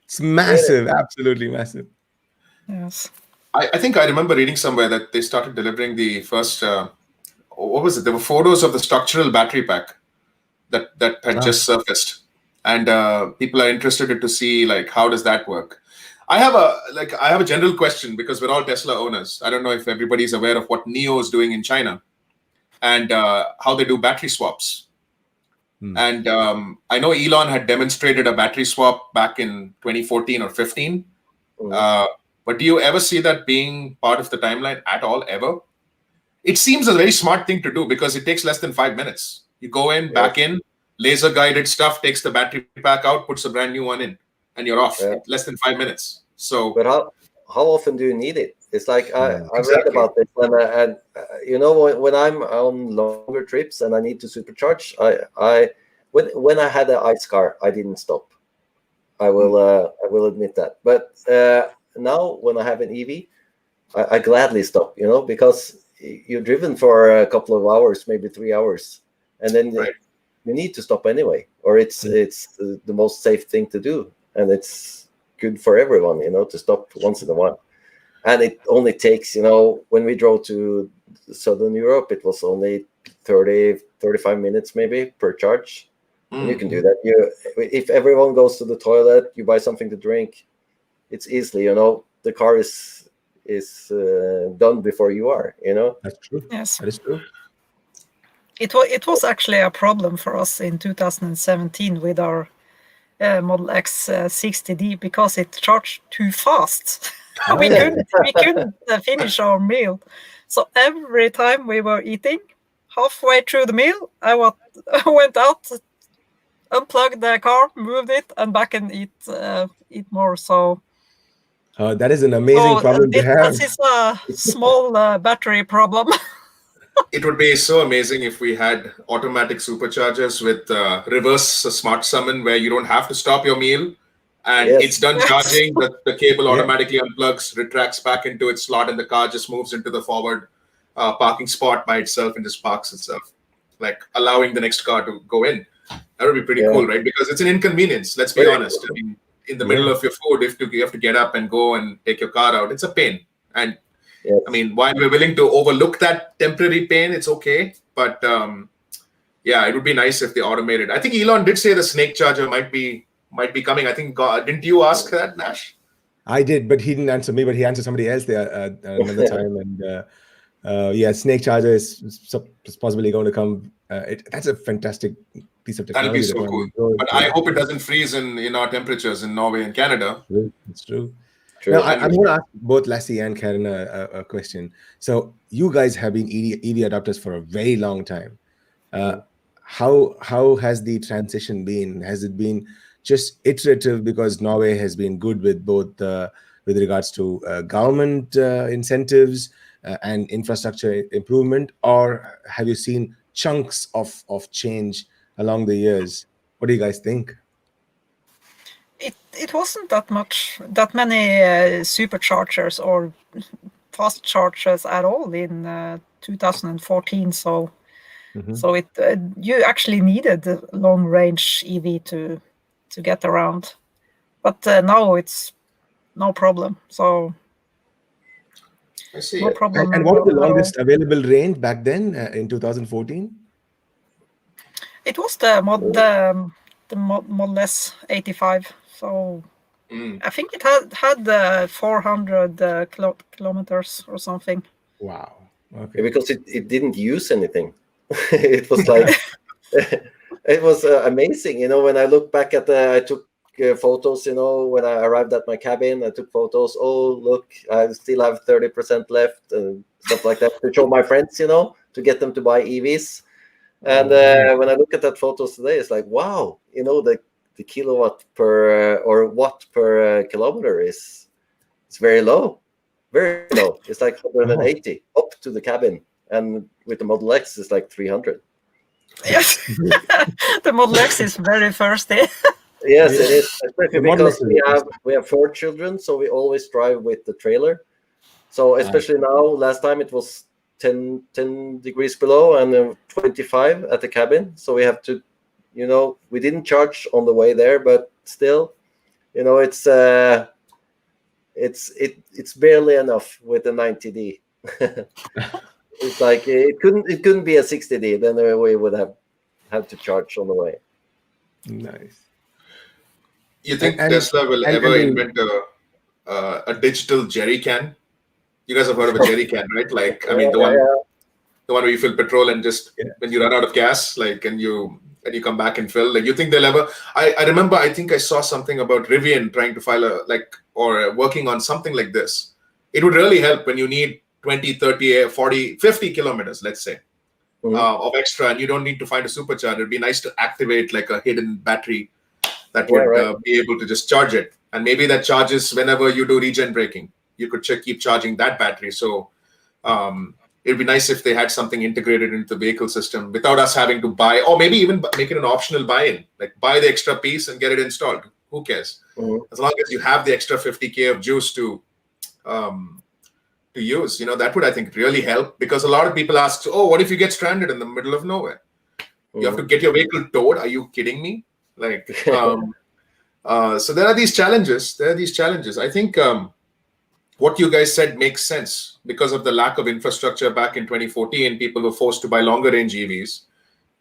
It's massive, absolutely massive. Yes. I think I remember reading somewhere that they started delivering the first. What was it? There were photos of the structural battery pack that had just surfaced, and people are interested to see like how does that work. I have a general question because we're all Tesla owners. I don't know if everybody's aware of what NIO is doing in China and how they do battery swaps. And I know Elon had demonstrated a battery swap back in 2014 or 15. But do you ever see that being part of the timeline at all, ever? It seems a very smart thing to do because it takes less than 5 minutes. You go in, back in, laser guided stuff, takes the battery pack out, puts a brand new one in, and you're off. Less than 5 minutes. So, but how often do you need it? It's like I read about this, and you know, when I'm on longer trips and I need to supercharge, when I had an ICE car, I didn't stop. I will admit that. But now when I have an EV, I gladly stop. You know, because you're driven for a couple of hours, maybe 3 hours, and then you need to stop anyway, or it's the most safe thing to do, and it's good for everyone, you know, to stop once in a while. And it only takes, you know, when we drove to Southern Europe, it was only 35 minutes maybe per charge. And you can do that. If everyone goes to the toilet, you buy something to drink, it's easily, you know, the car is done before you are, you know. That's true. Yes, that is true. It was actually a problem for us in 2017 with our Model X 60D because it charged too fast. we couldn't finish our meal. So every time we were eating, halfway through the meal, I went out, unplugged the car, moved it, and back and eat more. So that is an amazing problem to have. This is a small battery problem. It would be so amazing if we had automatic superchargers with reverse smart summon where you don't have to stop your meal and it's done charging, the cable automatically unplugs, retracts back into its slot, and the car just moves into the forward parking spot by itself and just parks itself, like allowing the next car to go in. That would be pretty cool, right? Because it's an inconvenience, let's be honest. I mean, in the middle of your food, if you have to get up and go and take your car out, it's a pain. And I mean, while we're willing to overlook that temporary pain, it's okay. But it would be nice if they automated. I think Elon did say the snake charger might be coming. I think, didn't you ask that, Nash? I did, but he didn't answer me. But he answered somebody else there another time. And snake charger is possibly going to come. That's a fantastic piece of technology. That'll be so cool. But I hope it doesn't freeze in our temperatures in Norway and Canada. It's true. Now, I'm going to ask both Lasse and Carina a question. So you guys have been EV adopters for a very long time. How has the transition been? Has it been just iterative because Norway has been good with both with regards to government incentives and infrastructure improvement, or have you seen chunks of change along the years? What do you guys think? It wasn't that many superchargers or fast chargers at all in 2014. So you actually needed a long range EV to get around, but now it's no problem. So I see. No problem. And what was the longest available range back then in 2014? It was the Model S 85. So I think it had 400 kilometers or something. Wow. Okay. Because it didn't use anything. It was like it was amazing. You know, when I look back at I took photos. You know, when I arrived at my cabin, I took photos. Oh, look, I still have 30% left and stuff like that to show my friends. You know, to get them to buy EVs. And when I look at that photos today, it's like, wow. You know, the kilowatt per or watt per kilometer is very low, very low. It's like 180 up to the cabin, and with the Model X, it's like 300. Yes, the Model X is very thirsty. Yes, it is, especially because we have 4 children, so we always drive with the trailer, So especially now, last time it was 10 degrees below and 25 at the cabin. So we have to, we didn't charge on the way there, but still, it's barely enough with the 90D. It's like it couldn't be a 60D. Then we would have to charge on the way. Nice. You think Tesla will ever invent a digital jerry can? You guys have heard of a jerry can, right? Like, I mean, the one where you fill petrol and just when you run out of gas, like, and you come back and fill. Like, you think they'll ever? I remember, I think I saw something about Rivian trying to file or working on something like this. It would really help when you need 20, 30, 40, 50 kilometers, let's say, of extra, and you don't need to find a supercharger. It'd be nice to activate like a hidden battery that would be able to just charge it. And maybe that charges whenever you do regen braking. You could keep charging that battery. So it'd be nice if they had something integrated into the vehicle system without us having to buy, or maybe even make it an optional buy-in, like buy the extra piece and get it installed. Who cares? As long as you have the extra 50K of juice to use, that would, I think, really help, because a lot of people ask, what if you get stranded in the middle of nowhere? You have to get your vehicle towed. Are you kidding me? Like, so there are these challenges. I think what you guys said makes sense because of the lack of infrastructure back in 2014. People were forced to buy longer range EVs.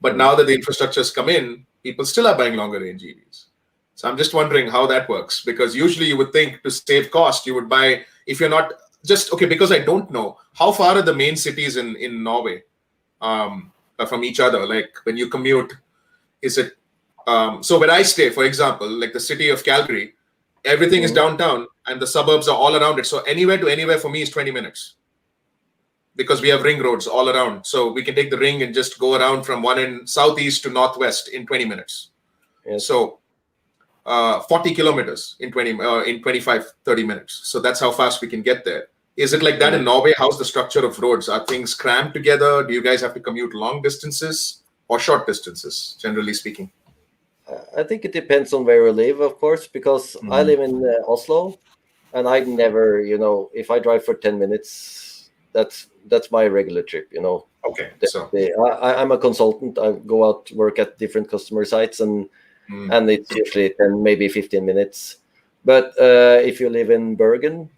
But now that the infrastructure has come in, people still are buying longer range EVs. So I'm just wondering how that works, because usually you would think to save cost, you would buy, if you're not just, because I don't know, how far are the main cities in Norway from each other? Like when you commute, is it, so where I stay, for example, like the city of Calgary, everything is downtown and the suburbs are all around it. So anywhere to anywhere for me is 20 minutes because we have ring roads all around. So we can take the ring and just go around from one end southeast to northwest in 20 minutes. Yes. So 40 kilometers in 25, 30 minutes. So that's how fast we can get there. Is it like that in Norway? How's the structure of roads? Are things crammed together? Do you guys have to commute long distances or short distances, generally speaking? I think it depends on where you live, of course, because I live in Oslo, and I never, if I drive for 10 minutes, that's my regular trip, Okay. So I'm a consultant. I go out to work at different customer sites, and it's usually 10, maybe 15 minutes. But if you live in Bergen,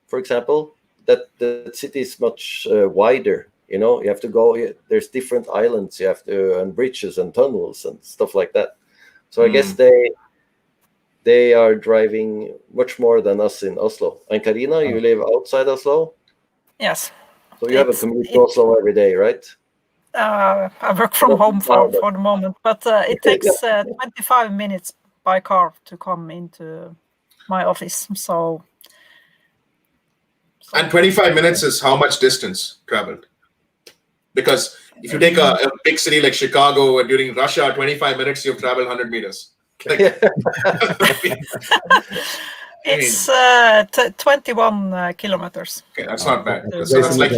for example, the city is much wider. You have to go. There's different islands. You have to and bridges and tunnels and stuff like that. So I guess they are driving much more than us in Oslo. And Carina, you live outside Oslo? Yes. So you have a commute to Oslo every day, right? I work from home for the moment, but it takes 25 minutes by car to come into my office. So and 25 minutes is how much distance traveled? Because if you take a big city like Chicago during rush hour, 25 minutes, you've traveled 100 meters. Like, it's 21 kilometers. Okay, that's not bad. So that's like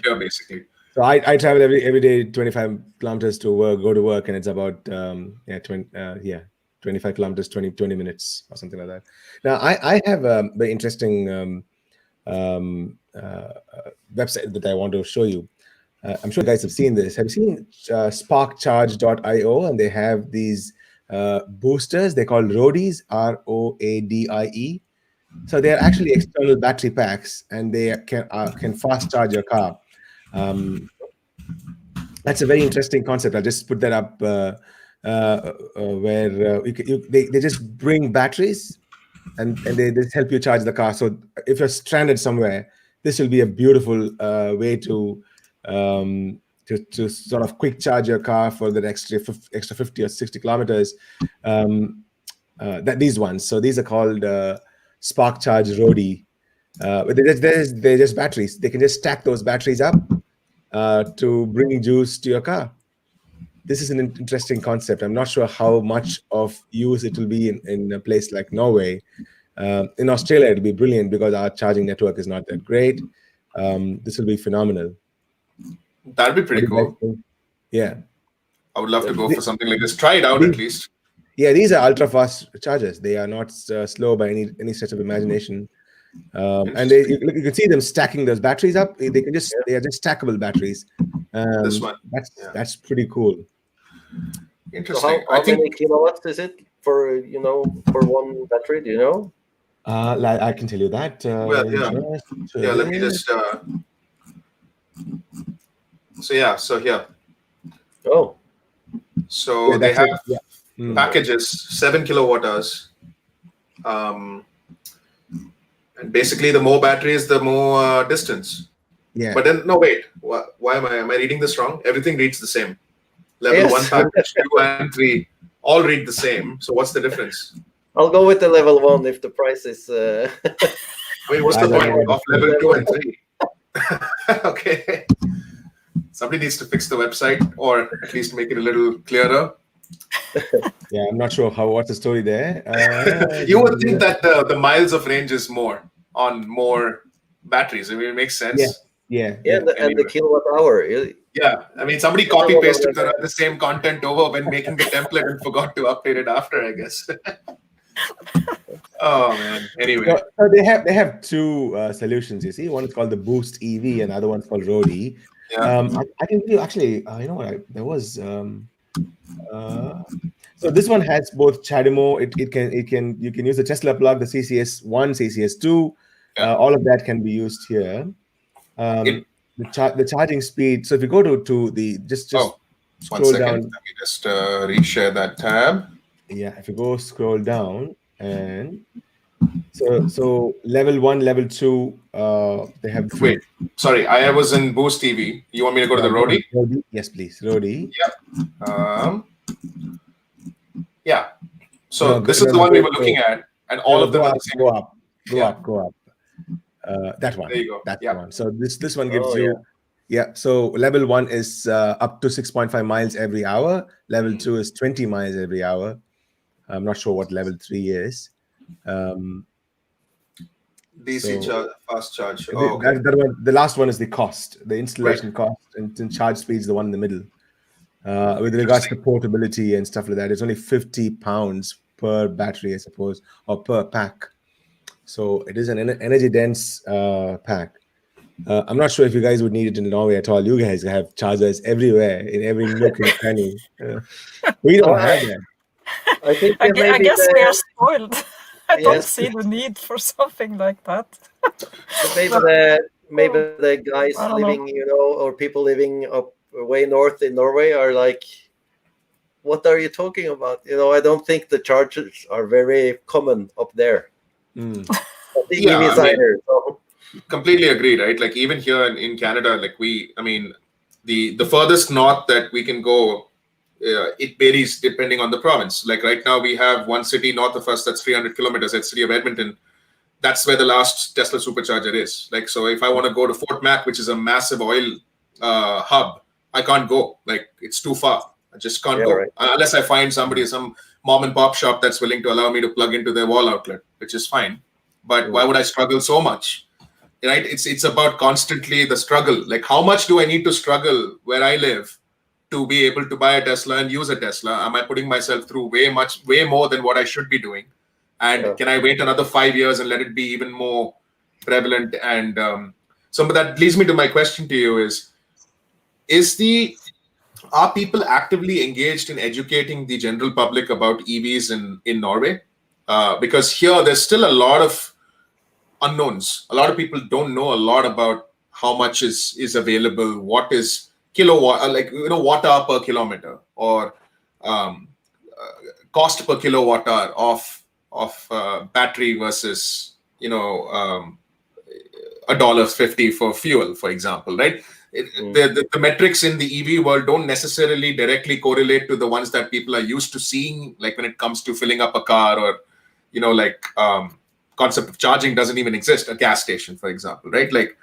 here, basically. So I travel every day 25 kilometers to work, go to work, and it's about 25 kilometers, 20 minutes or something like that. Now I have a very interesting website that I want to show you. I'm sure you guys have seen this. Have you seen sparkcharge.io? And they have these boosters. They're called Roadies, ROADIE. So they're actually external battery packs, and they can fast charge your car. That's a very interesting concept. I'll just put that up where they just bring batteries and they just help you charge the car. So if you're stranded somewhere, this will be a beautiful way to sort of quick charge your car for the extra 50 or 60 kilometers. These ones. So these are called Spark Charge Roadie. They're just batteries. They can just stack those batteries up to bring juice to your car. This is an interesting concept. I'm not sure how much of use it will be in a place like Norway. In Australia, it'll be brilliant because our charging network is not that great. This will be phenomenal. That'd be pretty cool. Yeah. I would love to go for something like this. Try it out at least. Yeah, these are ultra fast chargers. They are not slow by any stretch of imagination. And you can see them stacking those batteries up. They are just stackable batteries. This one. That's pretty cool. Interesting. So how many kilowatts is it for one battery? Do you know? I can tell you that. Let me just. So here. Oh. So they have packages 7 kilowatt hours. And basically, the more batteries, the more distance. Yeah. But then, no, wait. Why am I reading this wrong? Everything reads the same. Level 1 package, 2 and 3 all read the same. So what's the difference? I'll go with the level 1 if the price is. I mean, what's the point of level 2 and 3? Okay. Somebody needs to fix the website or at least make it a little clearer. Yeah, I'm not sure what's the story there. You would think that the miles of range is more on more batteries. I mean, it makes sense. Yeah. And the kilowatt hour. Yeah, I mean, somebody copy pasted the same content over when making the template and forgot to update it after, I guess. Oh man. Anyway, so they have two solutions. You see, one is called the Boost EV, and the other one's called Rody. Yeah. I can give you actually. You know what? There was. So this one has both CHAdeMO. You can use the Tesla plug, the CCS1, CCS2. All of that can be used here. The charging speed. So if you go to the just scroll down. Let me just reshare that tab. Yeah, if you scroll down and so level 1, level 2, they have. Wait, sorry, I was in Boost TV. You want me to go to the Rody? Yes, please, Rody. Yeah. So this is the one we were looking at, and all of them are the same. Go up. That one. There you go. That's the one. So this one gives you. Yeah. So level 1 is up to 6.5 miles every hour. Level 2 is 20 miles every hour. I'm not sure what level 3 is. DC fast charge. That one, the last one is the cost, the installation cost, and charge speed is the one in the middle. With regards to portability and stuff like that, it's only £50 per battery, I suppose, or per pack. So it is an energy dense pack. I'm not sure if you guys would need it in Norway at all. You guys have chargers everywhere in every nook and cranny. We don't have that. I guess we are spoiled. I don't see the need for something like that. Maybe the guys living, or people living up way north in Norway are like, what are you talking about? I don't think the chargers are very common up there. Completely agreed, right? Like even here in Canada, like the furthest north that we can go, it varies depending on the province. Like right now we have one city north of us that's 300 kilometers, that's city of Edmonton. That's where the last Tesla supercharger is. Like, so if I want to go to Fort Mac, which is a massive oil hub, I can't go. Like, it's too far. I just can't go. Right. Unless I find some mom and pop shop that's willing to allow me to plug into their wall outlet, which is fine. But why would I struggle so much? Right? It's about constantly the struggle. Like, how much do I need to struggle where I live to be able to buy a Tesla and use a Tesla? Am I putting myself through way more than what I should be doing? And can I wait another 5 years and let it be even more prevalent? And but that leads me to my question to you are people actively engaged in educating the general public about EVs in Norway? Because here there's still a lot of unknowns. A lot of people don't know a lot about how much is available, what is kilowatt, watt hour per kilometer, or cost per kilowatt hour of battery versus $1.50 for fuel, for example, right? The metrics in the EV world don't necessarily directly correlate to the ones that people are used to seeing, like when it comes to filling up a car, or concept of charging doesn't even exist. A gas station, for example, right? Like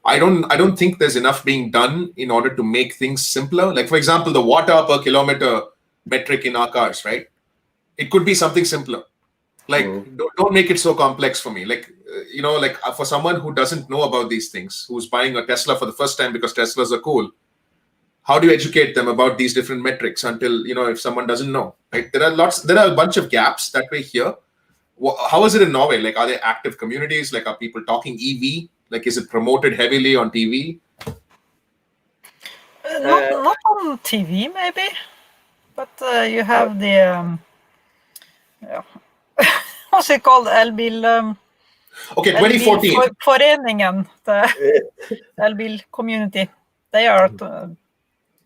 I don't think there's enough being done in order to make things simpler. Like, for example, the watt hour per kilometer metric in our cars, right? It could be something simpler. Like, don't make it so complex for me. Like, for someone who doesn't know about these things, who's buying a Tesla for the first time because Teslas are cool, how do you educate them about these different metrics until, if someone doesn't know, right? There are a bunch of gaps that we hear how is it in Norway? Like, are there active communities? Like, are people talking EV? Like, is it promoted heavily on TV? Not on TV, maybe, but you have the what's it called? Elbil. Okay, 2014. Foreningen, the Elbil community. They are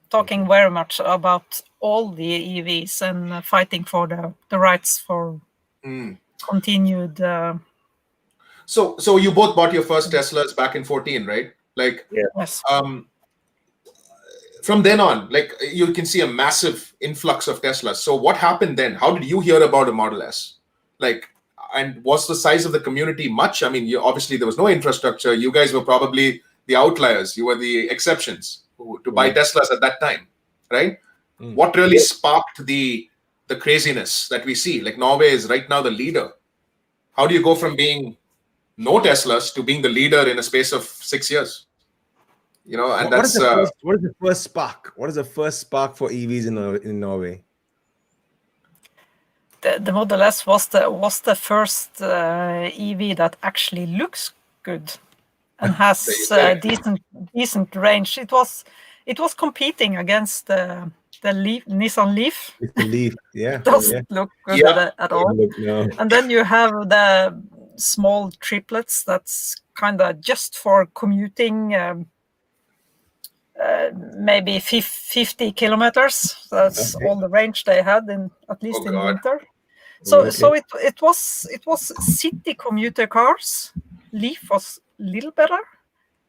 talking very much about all the EVs and fighting for the rights for continued. So you both bought your first Teslas back in 14, right? Like, yes. From then on, like, you can see a massive influx of Teslas. So what happened then? How did you hear about a Model S? Like, and was the size of the community much? I mean, obviously there was no infrastructure. You guys were probably the outliers. You were the exceptions to buy Teslas at that time, right? What really sparked the craziness that we see? Like, Norway is right now the leader. How do you go from being no Teslas to being the leader in a space of 6 years? You know, and what is the first spark? What is the first spark for EVs in Norway? The Model S was the first EV that actually looks good and has decent range. It was competing against the Nissan Leaf. It's the Leaf, yeah. Doesn't look good at all. No. And then you have the small triplets that's kind of just for commuting. Maybe 50 kilometers. That's all the range they had at least in winter. So it was city commuter cars. Leaf was a little better,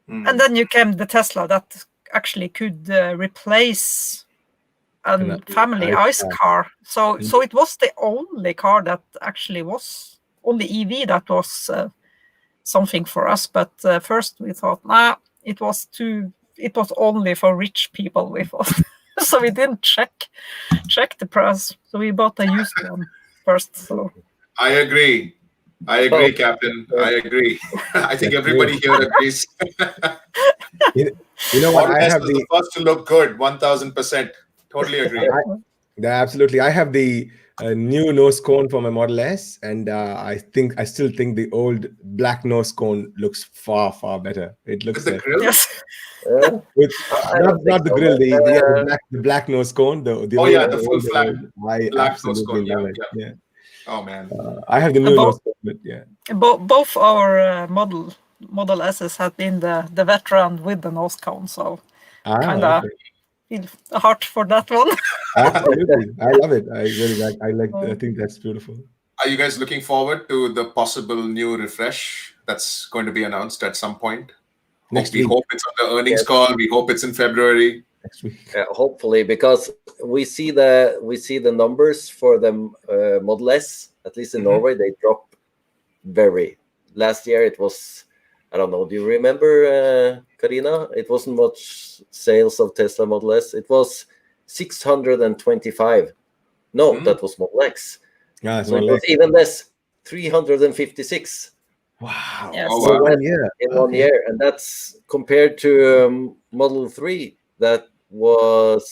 and then you came the Tesla that actually could replace a family ICE car. So it was the only car that actually was only EV that was something for us. But first we thought, it was too. It was only for rich people, we thought. So we didn't check the price. So we bought a used one first. So I agree, Captain. I agree. I think everybody here agrees. You know what? I have the first to look good, 1000%. Totally agree. Absolutely. I have the new nose cone for my Model S, and I still think the old black nose cone looks far better. It looks the grill. Yes. Not the grill, the black nose cone. The full flat I black nose absolutely cone. love it. Yeah. Oh man. I have the new nose cone, but yeah. Both our Model S's have been the veteran with the nose cone, so kind of feel the heart for that one. Absolutely, I love it. I really like. I think that's beautiful. Are you guys looking forward to the possible new refresh that's going to be announced at some point? Next week. We hope it's on the earnings call. We hope it's in February. Next week. Hopefully, because we see the numbers for the Model S, at least in Norway, they drop very. Last year it was, I don't know. Do you remember, Carina? It wasn't much sales of Tesla Model S. It was 625. No, that was Model X. Yeah, so it was even less, 356. Wow. Yes. So 1 year. In 1 year. And that's compared to Model 3 that was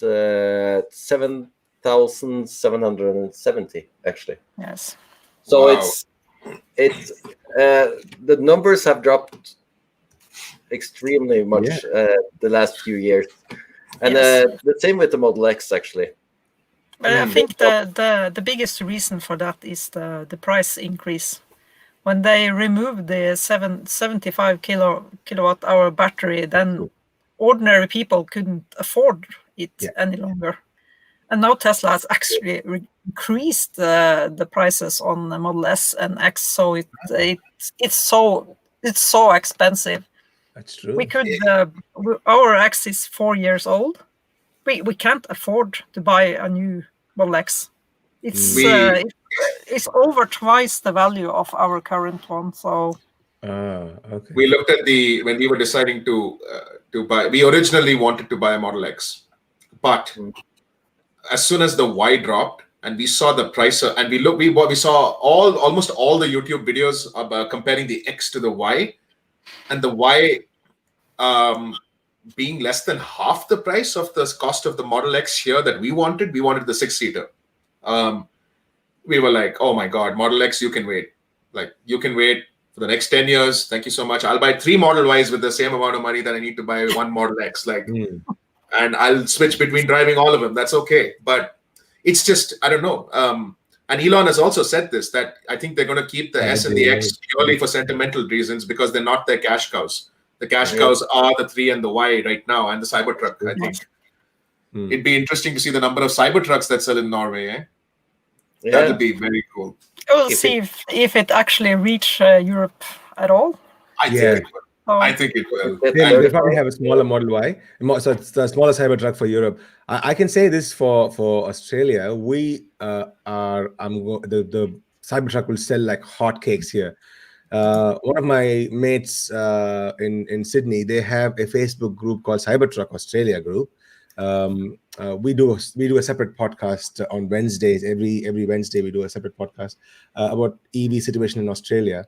7,770 actually. Yes. So it's the numbers have dropped extremely much the last few years. And the same with the Model X actually. But I think the biggest reason for that is the price increase. When they removed the 75 kilowatt hour battery, then ordinary people couldn't afford it any longer. And now Tesla has actually increased the prices on the Model S and X, so it's so expensive. That's true. We could our X is 4 years old. We can't afford to buy a new Model X. It's over twice the value of our current one. So okay. We looked at when we were deciding to buy. We originally wanted to buy a Model X, but as soon as the Y dropped and we saw the price, and we saw almost all the YouTube videos about comparing the X to the Y, and the Y being less than half the price of the cost of the Model X here that we wanted the 6-seater. we were like, oh my God, Model X, you can wait. Like, you can wait for the next 10 years. Thank you so much. I'll buy 3 Model Ys with the same amount of money that I need to buy 1 Model X. Like, and I'll switch between driving all of them. That's okay. But it's just, I don't know. And Elon has also said this, that I think they're going to keep the S and the X purely for sentimental reasons because they're not their cash cows. The cash cows are the 3 and the Y right now, and the Cybertruck, I think. It'd be interesting to see the number of Cybertrucks that sell in Norway. Yeah. That would be very cool. We'll see if it actually reach Europe at all. I think it will. I think it will. They probably have a smaller Model Y, so it's the smaller Cybertruck for Europe. I can say this for Australia, we the Cybertruck will sell like hotcakes here. One of my mates in Sydney, they have a Facebook group called Cybertruck Australia group. We do a separate podcast on Wednesdays. Every Wednesday we do a separate podcast about EV situation in Australia.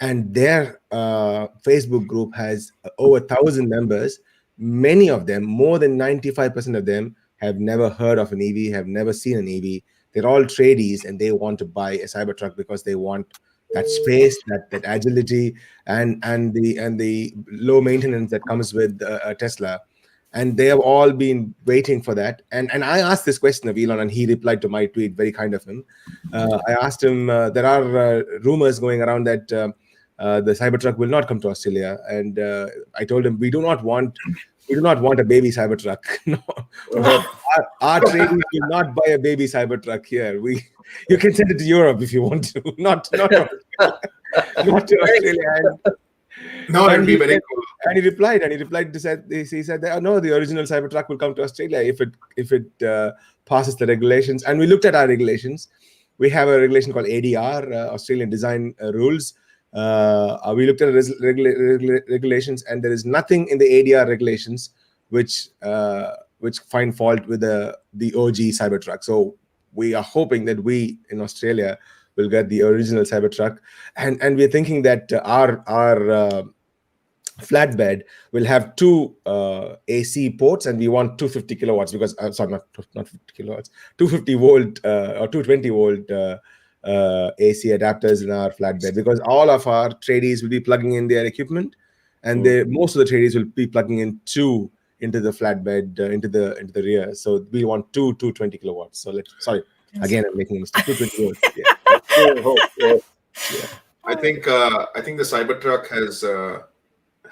And their Facebook group has over 1,000 members. Many of them, more than 95% of them, have never heard of an EV, have never seen an EV. They're all tradies, and they want to buy a Cybertruck because they want that space, that agility, and the low maintenance that comes with a Tesla. And they have all been waiting for that. And I asked this question of Elon, and he replied to my tweet, very kind of him. I asked him, there are rumors going around that the Cybertruck will not come to Australia. And I told him, we do not want a baby Cybertruck. No, our trading will not buy a baby Cybertruck here. You can send it to Europe if you want to, not to Australia. No, it'd be very cool. And he replied to said, he said that, no, the original Cybertruck will come to Australia if it passes the regulations. And we looked at our regulations. We have a regulation called ADR, Australian Design Rules. We looked at regulations, and there is nothing in the ADR regulations which find fault with the OG Cybertruck. So we are hoping that we in Australia will get the original Cybertruck, and we're thinking that our flatbed will have 2 AC ports, and we want 250 kilowatts because sorry, not 50 kilowatts, 250 volt or 220 volt AC adapters in our flatbed, because all of our tradies will be plugging in their equipment, and most of the tradies will be plugging in 2 into the flatbed into the rear. So we want 220 kilowatts. So again, I'm making a mistake. 220 volts. Yeah. I think the Cybertruck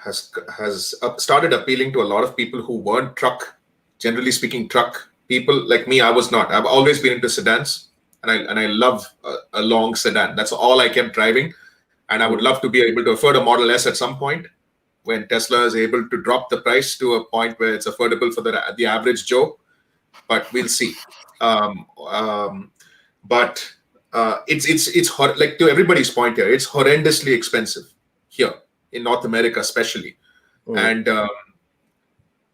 has started appealing to a lot of people who weren't generally speaking truck people like me. I was not. I've always been into sedans, and I love a long sedan. That's all I kept driving, and I would love to be able to afford a Model S at some point when Tesla is able to drop the price to a point where it's affordable for the average Joe. But we'll see. But it's like, to everybody's point here, it's horrendously expensive here in North America, especially, and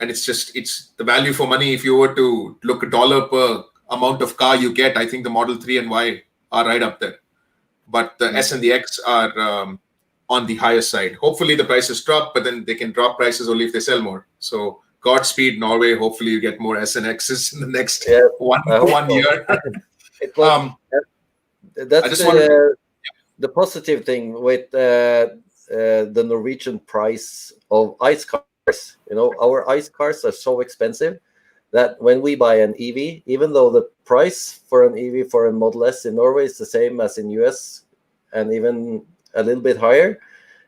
it's the value for money. If you were to look a dollar per amount of car you get, I think the Model 3 and Y are right up there, but the S and the X are on the higher side. Hopefully the prices drop, but then they can drop prices only if they sell more. So Godspeed, Norway. Hopefully you get more S and X's in the next one year. That's the positive thing with the Norwegian price of ICE cars. Our ICE cars are so expensive that when we buy an EV, even though the price for an EV for a Model S in Norway is the same as in US and even a little bit higher,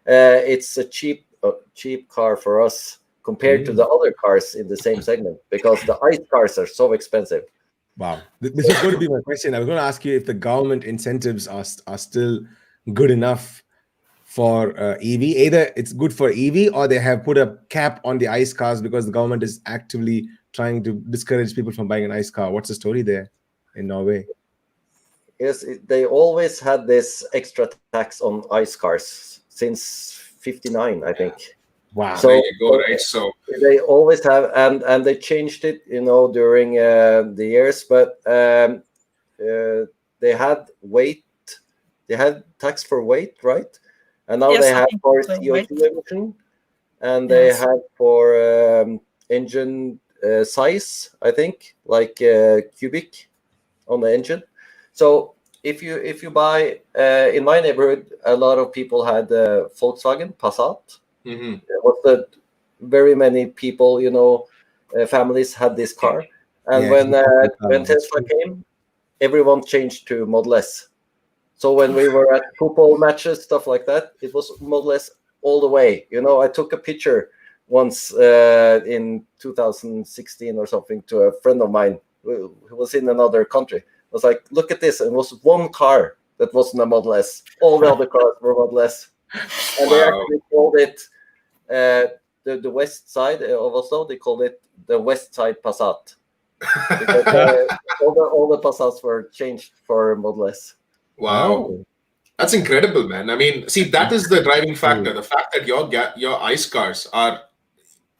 it's a cheap car for us compared to the other cars in the same segment, because the ICE cars are so expensive. Wow. This is going to be my question. I was going to ask you if the government incentives are still good enough for EV. Either it's good for EV, or they have put a cap on the ICE cars because the government is actively trying to discourage people from buying an ICE car. What's the story there in Norway? Yes, they always had this extra tax on ICE cars since *59, I think. Wow. So there you go, right? So they always have, and they changed it, during the years. But they had weight, they had tax for weight, right? And now they have for CO2 emission, and they have for engine size, I think, like cubic on the engine. So if you buy in my neighborhood, a lot of people had Volkswagen Passat. Mm-hmm. It was the very many people, families had this car, and Yeah, when Tesla came, everyone changed to Model S. So when we were at football matches, stuff like that, it was Model S all the way. I took a picture once in 2016 or something to a friend of mine who was in another country. I was like, look at this. And it was one car that wasn't a Model S. All the other cars were Model S. And they actually called it the west side of Oslo. They called it the West Side Passat. Because all the Passats were changed for Model S. Wow. Oh. That's incredible, man. I mean, see, that is the driving factor. The fact that your ICE cars are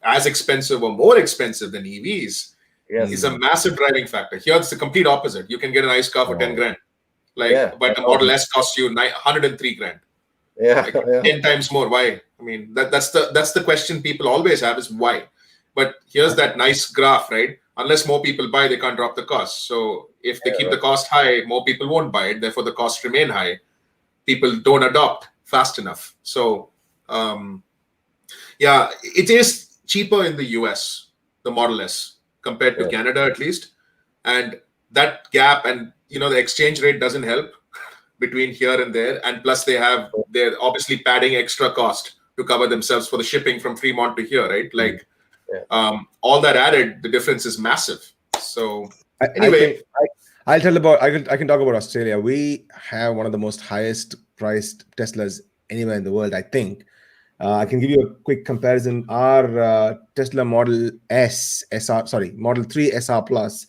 as expensive or more expensive than EVs is a massive driving factor. Here, it's the complete opposite. You can get an ICE car for 10 grand. But the Model S costs you 103 grand. Yeah, 10 times more. Why? I mean, that's the question people always have is why. But here's that nice graph, right? Unless more people buy, they can't drop the cost. So if they keep the cost high, more people won't buy it. Therefore, the costs remain high. People don't adopt fast enough. So, it is cheaper in the US, the Model S, compared to Canada at least. And that gap and, the exchange rate doesn't help between here and there. And plus they're obviously padding extra cost to cover themselves for the shipping from Fremont to here, right? Like all that added, the difference is massive. So anyway. I can talk about Australia. We have one of the most highest priced Teslas anywhere in the world, I think. I can give you a quick comparison. Our Tesla Model Model 3 SR Plus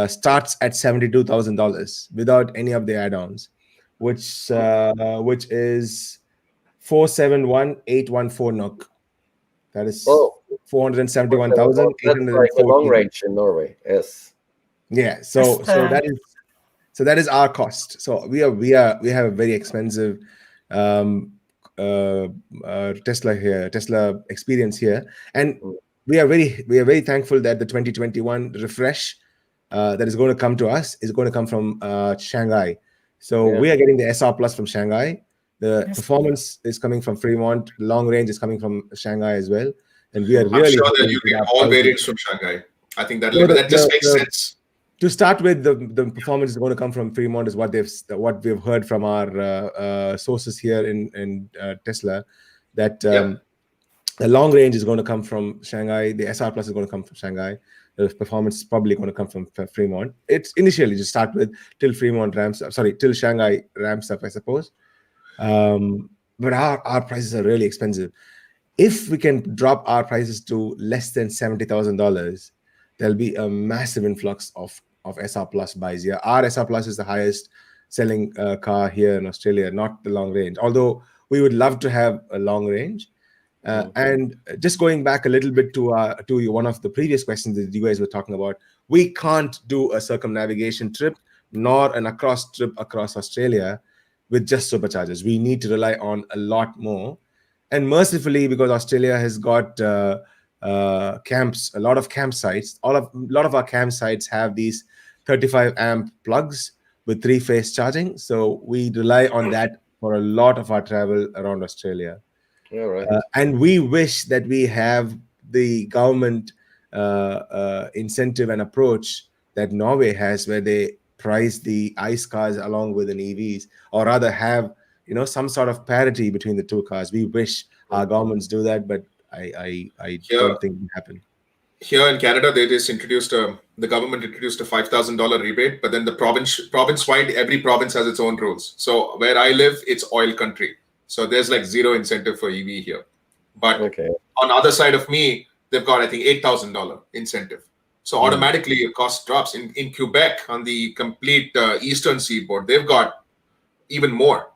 starts at $72,000 without any of the add-ons, which is 471,814 NOK. That is 471,814. That's like a long range in Norway. Yes. Yeah. So that is our cost. So we have a very expensive Tesla experience here, and we are very thankful that the 2021 refresh that is going to come to us is going to come from Shanghai. So we are getting the SR Plus from Shanghai. The performance is coming from Fremont. Long range is coming from Shanghai as well. And we are really. I'm sure that you get all variants from Shanghai. I think that just makes sense. To start with, the performance is going to come from Fremont is what we've heard from our sources here in Tesla, that the long range is going to come from Shanghai. The SR Plus is going to come from Shanghai. The performance is probably going to come from Fremont. It's initially to start with till Shanghai ramps up, I suppose. But our prices are really expensive. If we can drop our prices to less than $70,000, there'll be a massive influx of SR Plus buys here. Our SR Plus is the highest selling car here in Australia, not the long range. Although we would love to have a long range. And just going back a little bit to one of the previous questions that you guys were talking about, we can't do a circumnavigation trip nor an across trip across Australia with just superchargers. We need to rely on a lot more. And mercifully, because Australia has got camps, a lot of campsites, a lot of our campsites have these 35 amp plugs with 3-phase charging. So we rely on that for a lot of our travel around Australia. Yeah, right. And we wish that we have the government incentive and approach that Norway has, where they price the ICE cars along with an EVs, or rather have some sort of parity between the two cars. We wish our governments do that, but I don't think it will happen. Here in Canada, they just the government introduced a $5,000 rebate, but then the province-wide, every province has its own rules. So where I live, it's oil country. So there's like zero incentive for EV here. But on the other side of me, they've got, I think, $8,000 incentive. So automatically your cost drops. In Quebec, on the complete eastern seaboard, they've got even more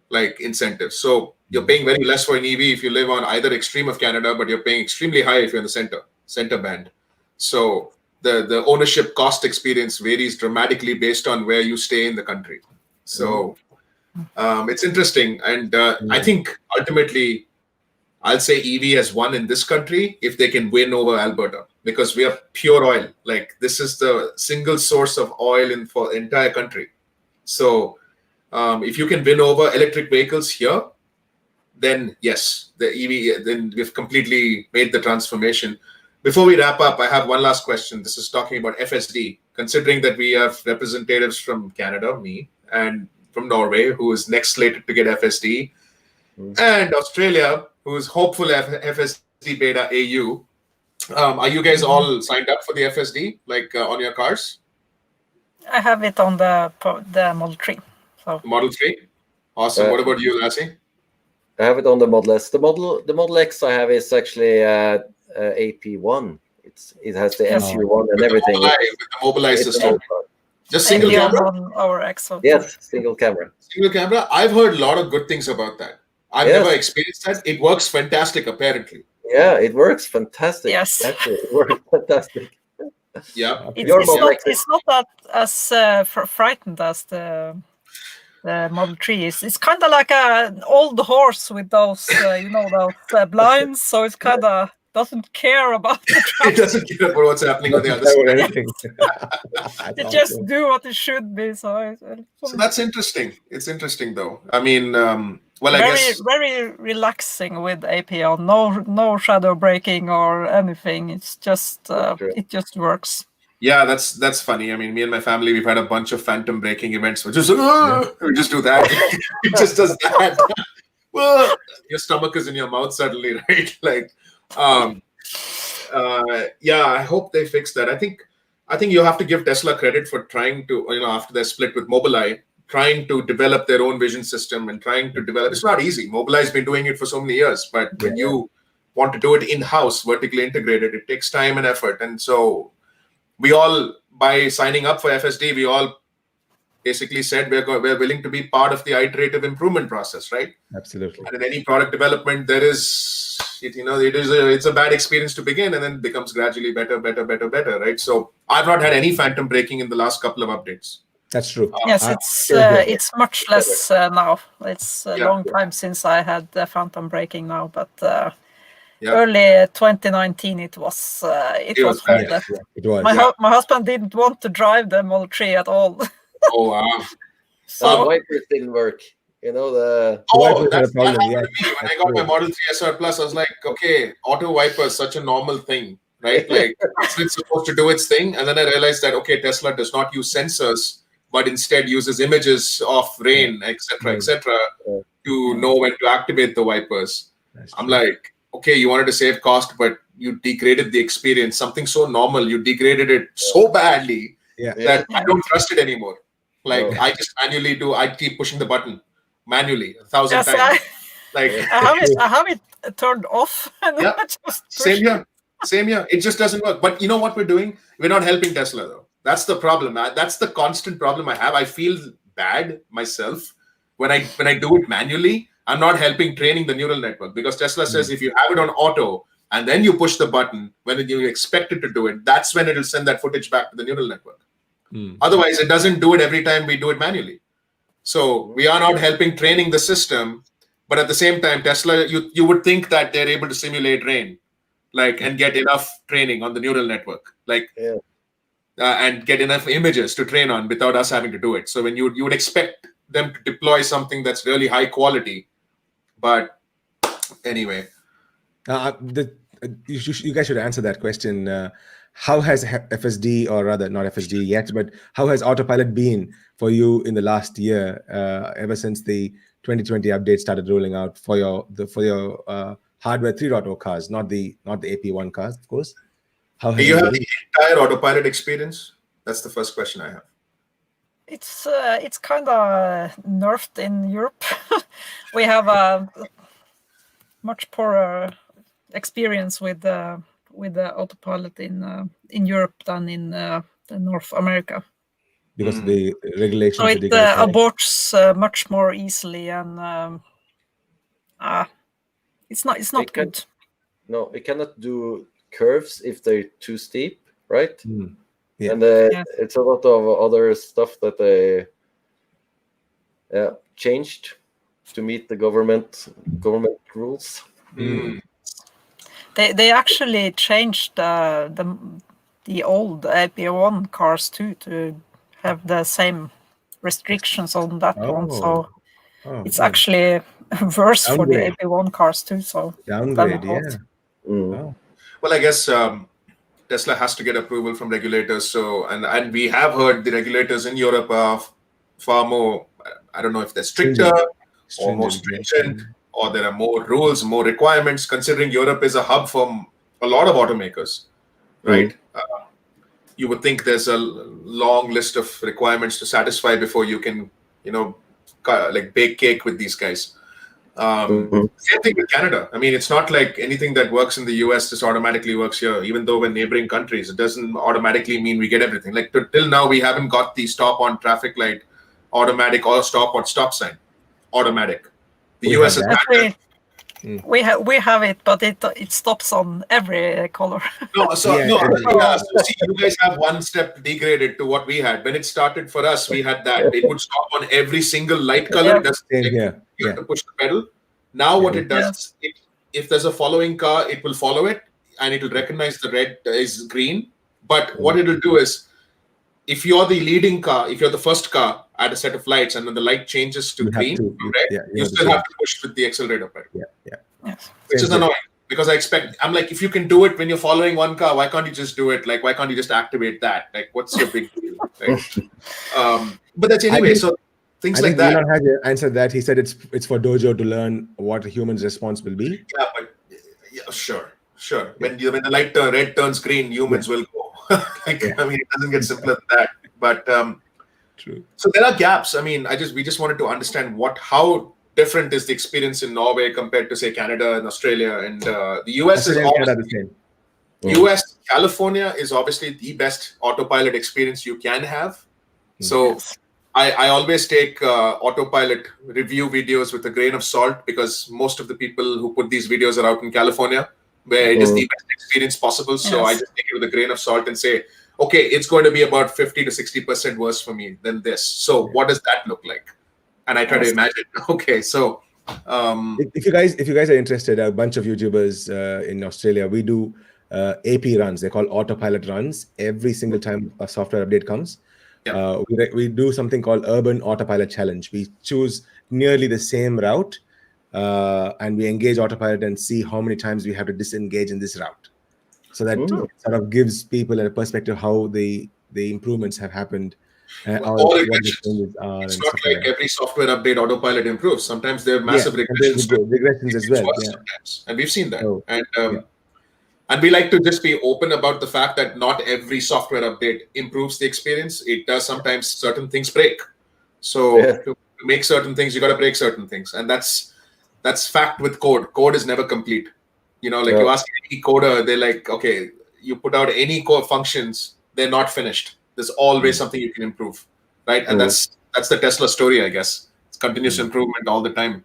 like incentives. So you're paying very less for an EV if you live on either extreme of Canada, but you're paying extremely high if you're in the center band. So the ownership cost experience varies dramatically based on where you stay in the country. So it's interesting. And I think ultimately, I'll say EV has won in this country if they can win over Alberta, because we are pure oil. Like this is the single source of oil for the entire country. So If you can win over electric vehicles here, then yes, the EV. Then we've completely made the transformation. Before we wrap up, I have one last question. This is talking about FSD. Considering that we have representatives from Canada, me, and from Norway, who is next slated to get FSD, and Australia, who is hopeful FSD beta AU. Are you guys all signed up for the FSD, like on your cars? I have it on the Model 3. So. Model 3? Awesome. What about you, Lasse? I have it on the Model S. The Model X I have is actually AP1. It has the SU1 and everything. With the Mobileye system. Just single camera? Our X. Yes, single camera. Single camera. I've heard a lot of good things about that. I've never experienced that. It works fantastic, apparently. Yeah, it works fantastic. Yes. Actually, it works fantastic. Yeah. It's not that as frightened as the Model 3 is. It's kind of like an old horse with those, those blinds. So it's kind of doesn't care about the traffic. It doesn't care about what's happening on the other side. It just do what it should be. So that's interesting. It's interesting, though. I mean, I guess very relaxing with AP on. No shadow braking or anything. It's just it just works. Yeah, that's funny. I mean, me and my family, we've had a bunch of phantom braking events. We just do that. It just does that. Well, your stomach is in your mouth suddenly, right? Like, I hope they fix that. I think you have to give Tesla credit for trying to, after their split with Mobileye, trying to develop their own vision system and trying to develop. It's not easy. Mobileye's been doing it for so many years, but when you want to do it in-house, vertically integrated, it takes time and effort. And so we all, by signing up for FSD, we all basically said we're willing to be part of the iterative improvement process, right? Absolutely. And in any product development, it's a bad experience to begin, and then it becomes gradually better, right? So I've not had any phantom braking in the last couple of updates. That's true. Yes, it's much less now. It's a long time since I had the phantom braking now, but early 2019 it was horrible. It was. My husband didn't want to drive the Model 3 at all. Oh wow! So wipers didn't work. That's what happened to me. When I got my Model 3 SR Plus, I was like, okay, auto wiper is such a normal thing, right? Like it's supposed to do its thing, and then I realized that Tesla does not use sensors, but instead uses images of rain, etc., to know when to activate the wipers. I'm like, okay, you wanted to save cost, but you degraded the experience. Something so normal, you degraded it so badly that I don't trust it anymore. Like I just manually I keep pushing the button manually 1,000 times. I have it turned off. And Same here. It just doesn't work. But you know what we're doing? We're not helping Tesla though. That's the problem. That's the constant problem I have. I feel bad myself when I do it manually. I'm not helping training the neural network, because Tesla says if you have it on auto and then you push the button when you expect it to do it, that's when it'll send that footage back to the neural network. Otherwise, it doesn't do it every time we do it manually. So we are not helping training the system, but at the same time, Tesla, you would think that they're able to simulate rain, and get enough training on the neural network, and get enough images to train on without us having to do it. So when you would expect them to deploy something that's really high quality, but anyway, you guys should answer that question. How has FSD, or rather not FSD yet, but how has autopilot been for you in the last year, ever since the 2020 update started rolling out for your hardware 3.0 cars, not the AP1 cars, of course? How do you have the entire autopilot experience? That's the first question I have. It's kind of nerfed in Europe. We have a much poorer experience with the autopilot in Europe than in North America, because the regulations. So it aborts much more easily, and it's not good. No, we cannot do curves if they're too steep, right? Yeah. And it's a lot of other stuff that they changed to meet the government rules. They actually changed the old AP1 cars too, to have the same restrictions on that one. So it's good. actually worse for the Downgrade. AP1 cars too. So Downgrade, than yeah. Mm. Oh. Well, I guess Tesla has to get approval from regulators. So, and we have heard the regulators in Europe are far more, I don't know if they're stricter or more stringent, or there are more rules, more requirements, considering Europe is a hub for a lot of automakers, right? You would think there's a long list of requirements to satisfy before you can, like bake cake with these guys. Same thing with Canada. I mean, it's not like anything that works in the US just automatically works here. Even though we're neighboring countries, it doesn't automatically mean we get everything. Like till now, we haven't got the stop on traffic light automatic or stop on stop sign automatic. The US has had we have it, but it stops on every color. So see, you guys have one step degraded to what we had. When it started for us, we had that. It would stop on every single light color. It doesn't take, you have to push the pedal. Now what it does, if there's a following car, it will follow it and it will recognize the red is green. But what it will do is, if you're the leading car, if you're the first car at a set of lights and then the light changes to green to red, you still have to push with the accelerator pedal. Which is annoying because I'm like, if you can do it when you're following one car, why can't you just do it? Like, why can't you just activate that? Like, what's your big deal? Right? But that's anyway. So things like that. Elon had to answer that. He said it's for Dojo to learn what a human's response will be. Yeah, but sure. When the light red turns green, humans will go. I mean, it doesn't get simpler than that. But true. So there are gaps. I mean, we just wanted to understand how different is the experience in Norway compared to, say, Canada and Australia, and the US is obviously, US, California is obviously the best autopilot experience you can have. So I always take autopilot review videos with a grain of salt, because most of the people who put these videos are out in California, where it is the best experience possible. So I just take it with a grain of salt and say, okay, it's going to be about 50 to 60% worse for me than this. So what does that look like? And I try to imagine. Okay, so if you guys are interested, a bunch of YouTubers in Australia, we do AP runs. They're called autopilot runs. Every single time a software update comes, we do something called Urban Autopilot Challenge. We choose nearly the same route, and we engage autopilot and see how many times we have to disengage in this route. So that sort of gives people a perspective how the improvements have happened. It's not like every software update autopilot improves. Sometimes there are massive regressions as well. Sometimes, and we've seen that. And we like to just be open about the fact that not every software update improves the experience. It does sometimes. Certain things break. So to make certain things, you got to break certain things, and that's fact with code. Code is never complete. You ask any coder, they're like, okay, you put out any core functions, they're not finished. There's always something you can improve, right? And that's the Tesla story, I guess. It's continuous improvement all the time.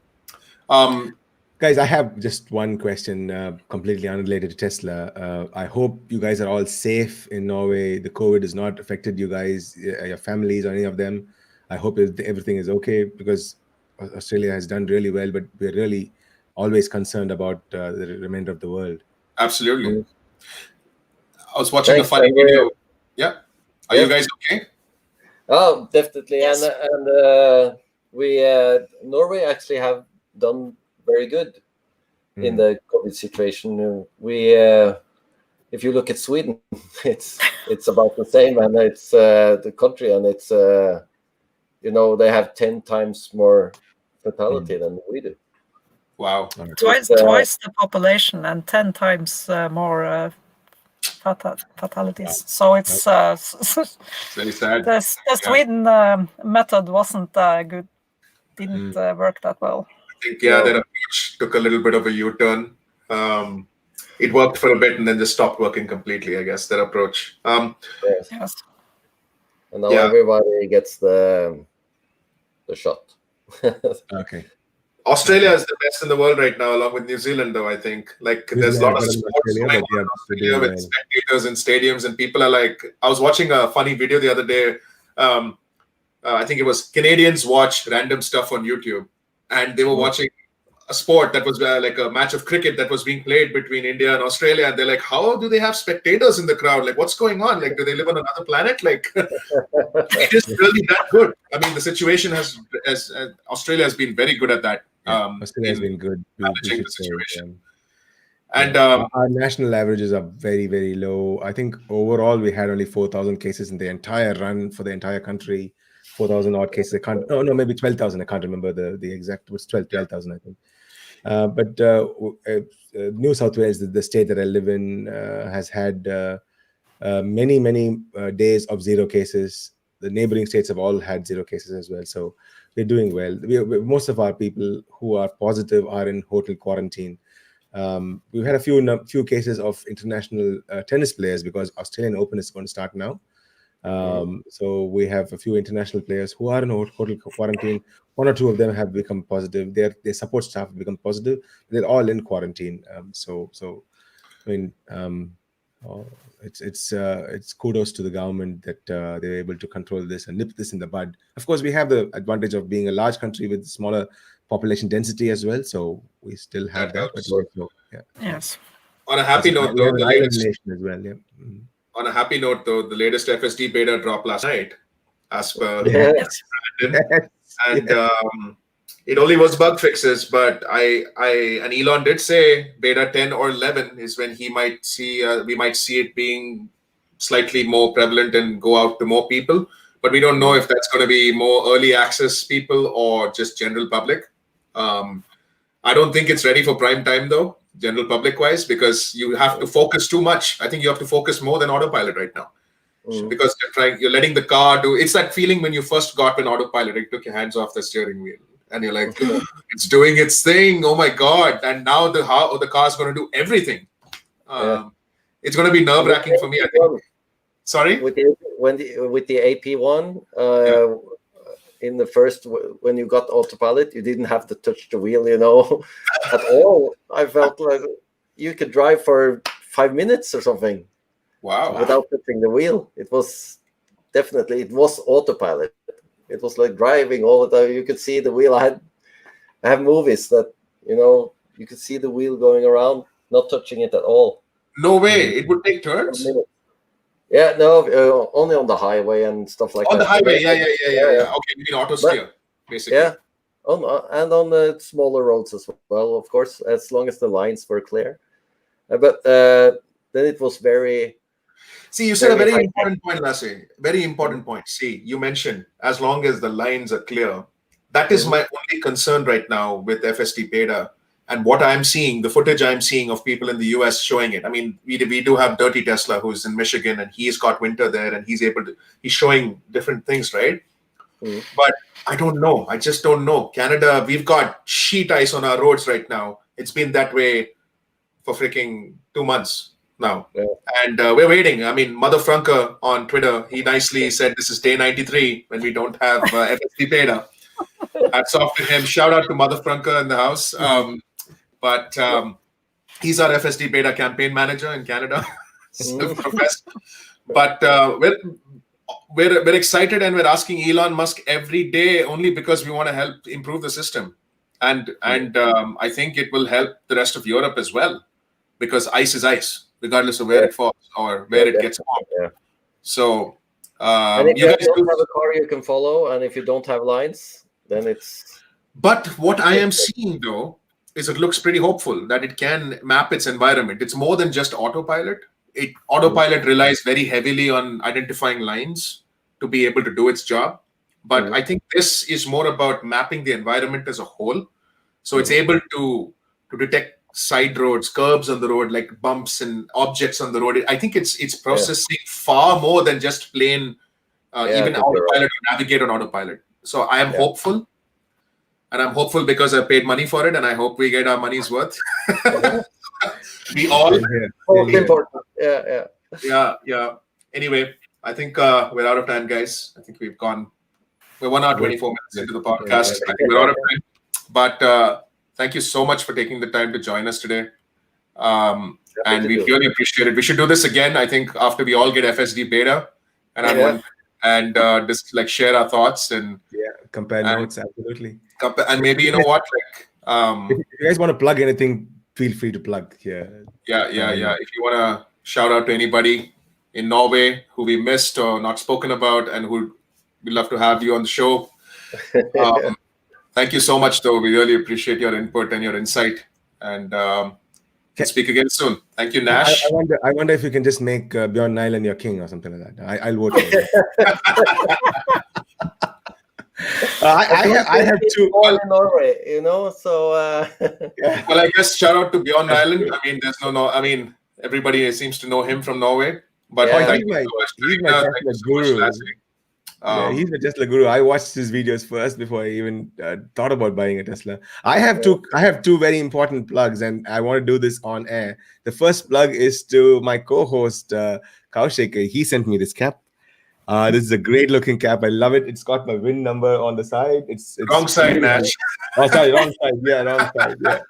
Guys, I have just one question, completely unrelated to Tesla. I hope you guys are all safe in Norway. The COVID has not affected you guys, your families, or any of them. I hope everything is okay, because Australia has done really well, but we're really always concerned about the remainder of the world. Absolutely. I was watching a funny video. Yeah. Are you guys okay? Oh, definitely. Yes. And we Norway actually have done very good in the COVID situation. We if you look at Sweden, it's about the same, and it's the country, and it's they have 10 times more fatality than we do. Wow. Twice the population and 10 times more fatalities. So it's very sad. The Sweden method wasn't good. Didn't work that well. I think that approach took a little bit of a U-turn. It worked for a bit and then just stopped working completely, I guess, that approach. Yes. And now everybody gets the shot. Okay. Australia is the best in the world right now, along with New Zealand, though, I think. Like, there's a lot of sports going on in Australia with spectators in stadiums, and people are like, I was watching a funny video the other day. I think it was Canadians watch random stuff on YouTube, and they were watching a sport that was like a match of cricket that was being played between India and Australia, and they're like, how do they have spectators in the crowd? Like, what's going on? Like, do they live on another planet? Like, it is really that good. I mean, the situation as Australia has been very good at that. Australia has been good. Managing the situation. And our national averages are very, very low. I think overall we had only 4,000 cases in the entire run for the entire country. 4,000 odd cases. Maybe 12,000. I can't remember the exact. It was 12,000, I think. But New South Wales, the state that I live in, has had many days of zero cases. The neighboring states have all had zero cases as well. So we're doing well. Most of our people who are positive are in hotel quarantine. We've had a few cases of international tennis players because Australian Open is going to start now. So we have a few international players who are in hotel quarantine. One or two of them have become positive. Their support staff have become positive. They're all in quarantine. So I mean, it's kudos to the government that they're able to control this and nip this in the bud. Of course, we have the advantage of being a large country with smaller population density as well. So we still have that. But also, Yes. On a happy note, though, the latest nation as well. Yeah. On a happy note, though, the latest FSD beta dropped last night, as per Brandon. And it only was bug fixes, but and Elon did say beta 10 or 11 is when we might see it being slightly more prevalent and go out to more people. But we don't know if that's going to be more early access people or just general public. I don't think it's ready for prime time, though, general public wise, because you have to focus too much. I think you have to focus more than autopilot right now. Because you're letting the car do. It's that feeling when you first got an autopilot, you took your hands off the steering wheel, and you're like, it's doing its thing. Oh my god! And now the car's going to do everything. It's going to be nerve wracking for me. I think. Sorry. With the AP1, in the first when you got autopilot, you didn't have to touch the wheel, at all. I felt like you could drive for 5 minutes or something. Wow. Without touching the wheel. It was autopilot. It was like driving all the time. You could see the wheel. I have movies that, you could see the wheel going around, not touching it at all. No way. It would take turns? Yeah, no, only on the highway and stuff like that. On the highway, yeah. Okay, you mean auto steer, basically. Yeah, and on the smaller roads as well, of course, as long as the lines were clear. But then it was very... See, you said a very important point, Lasse. Very important point. See, you mentioned as long as the lines are clear. That is my only concern right now with FSD beta and what I'm seeing, the footage I'm seeing of people in the US showing it. I mean, we do have Dirty Tesla who's in Michigan and he's got winter there and he's showing different things, right? But I don't know. I just don't know. Canada, we've got sheet ice on our roads right now. It's been that way for freaking 2 months now. And we're waiting. I mean, Mother Franca on Twitter, he nicely said this is day 93 when we don't have FSD beta. Hats off to him. Shout out to Mother Franca in the house. But he's our FSD beta campaign manager in Canada. But we're excited and we're asking Elon Musk every day only because we want to help improve the system. And I think it will help the rest of Europe as well, because ice is ice, regardless of where it falls or where it gets formed. So, and if you don't have a car you can follow, and if you don't have lines, then it's... But what I am seeing, though, is it looks pretty hopeful that it can map its environment. It's more than just autopilot. Autopilot relies very heavily on identifying lines to be able to do its job. But I think this is more about mapping the environment as a whole. So it's able to detect side roads, curbs on the road, like bumps and objects on the road. I think it's processing far more than just plain even autopilot or navigate on autopilot. So I am hopeful. And I'm hopeful because I paid money for it, and I hope we get our money's worth. We all. Most important. Yeah. Anyway, I think we're out of time, guys. I think we're 1 hour 24 minutes into the podcast. I think we're out of time. But thank you so much for taking the time to join us today. And we really appreciate it. We should do this again, I think, after we all get FSD beta. And just like share our thoughts and compare notes, absolutely. And maybe, you know what, If you guys want to plug anything, feel free to plug here. Yeah. If you want to shout out to anybody in Norway who we missed or not spoken about and who we'd love to have you on the show. Thank you so much, though. We really appreciate your input and your insight. And we'll speak again soon. Thank you, Nash. I wonder if you can just make Bjorn Nyland your king or something like that. I'll vote for you. I have two. Born in Norway, you know. So. Well, I guess shout out to Bjorn Nyland. I mean, there's I mean, everybody seems to know him from Norway. But he's my guru. He's a Tesla guru. I watched his videos first before I even thought about buying a Tesla. I have two very important plugs, and I want to do this on air. The first plug is to my co-host Kaushik. He sent me this cap. This is a great looking cap. I love it. It's got my VIN number on the side. It's wrong side, Nash. Oh, sorry, wrong side. Yeah, wrong side. Yeah.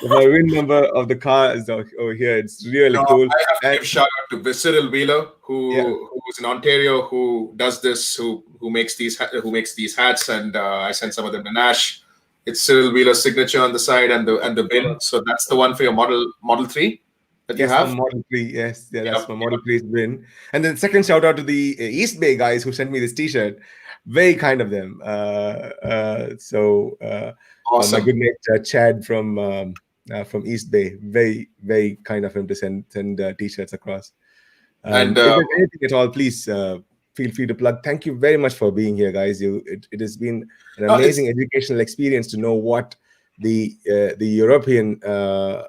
My VIN number of the car is over here. It's really cool. I have to give shout out to Cyril Wheeler, who's in Ontario, who does this, who makes these hats, and I sent some of them to Nash. It's Cyril Wheeler's signature on the side and the bin. So that's the one for your Model 3. You have Model 3, yes, that's my Model 3's win. And then second shout out to the East Bay guys who sent me this T-shirt. Very kind of them. Awesome. My good mate Chad from East Bay. Very, very kind of him to send T-shirts across. And if there's anything at all, please feel free to plug. Thank you very much for being here, guys. It has been an amazing educational experience to know what the European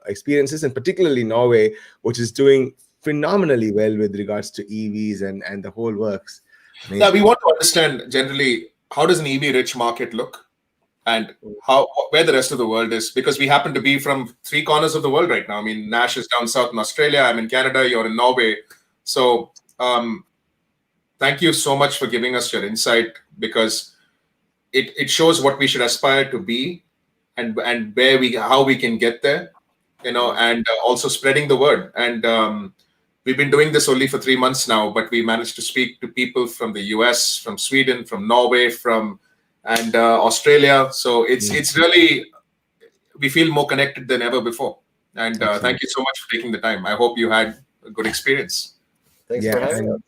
experiences, and particularly Norway, which is doing phenomenally well with regards to EVs and the whole works. Now we want to understand generally how does an EV-rich market look, and where the rest of the world is, because we happen to be from three corners of the world right now. I mean, Nash is down south in Australia. I'm in Canada. You're in Norway. So thank you so much for giving us your insight, because it shows what we should aspire to be. And how we can get there, and also spreading the word. And we've been doing this only for 3 months now, but we managed to speak to people from the US, from Sweden, from Norway, and Australia. So it's really, we feel more connected than ever before. And thank you so much for taking the time. I hope you had a good experience. Thanks for having us.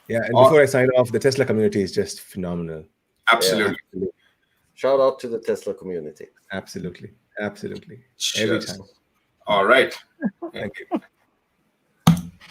Yeah, and before I sign off, the Tesla community is just phenomenal. Absolutely. Yeah. Shout out to the Tesla community. Absolutely. Cheers. Every time. All right. Thank you.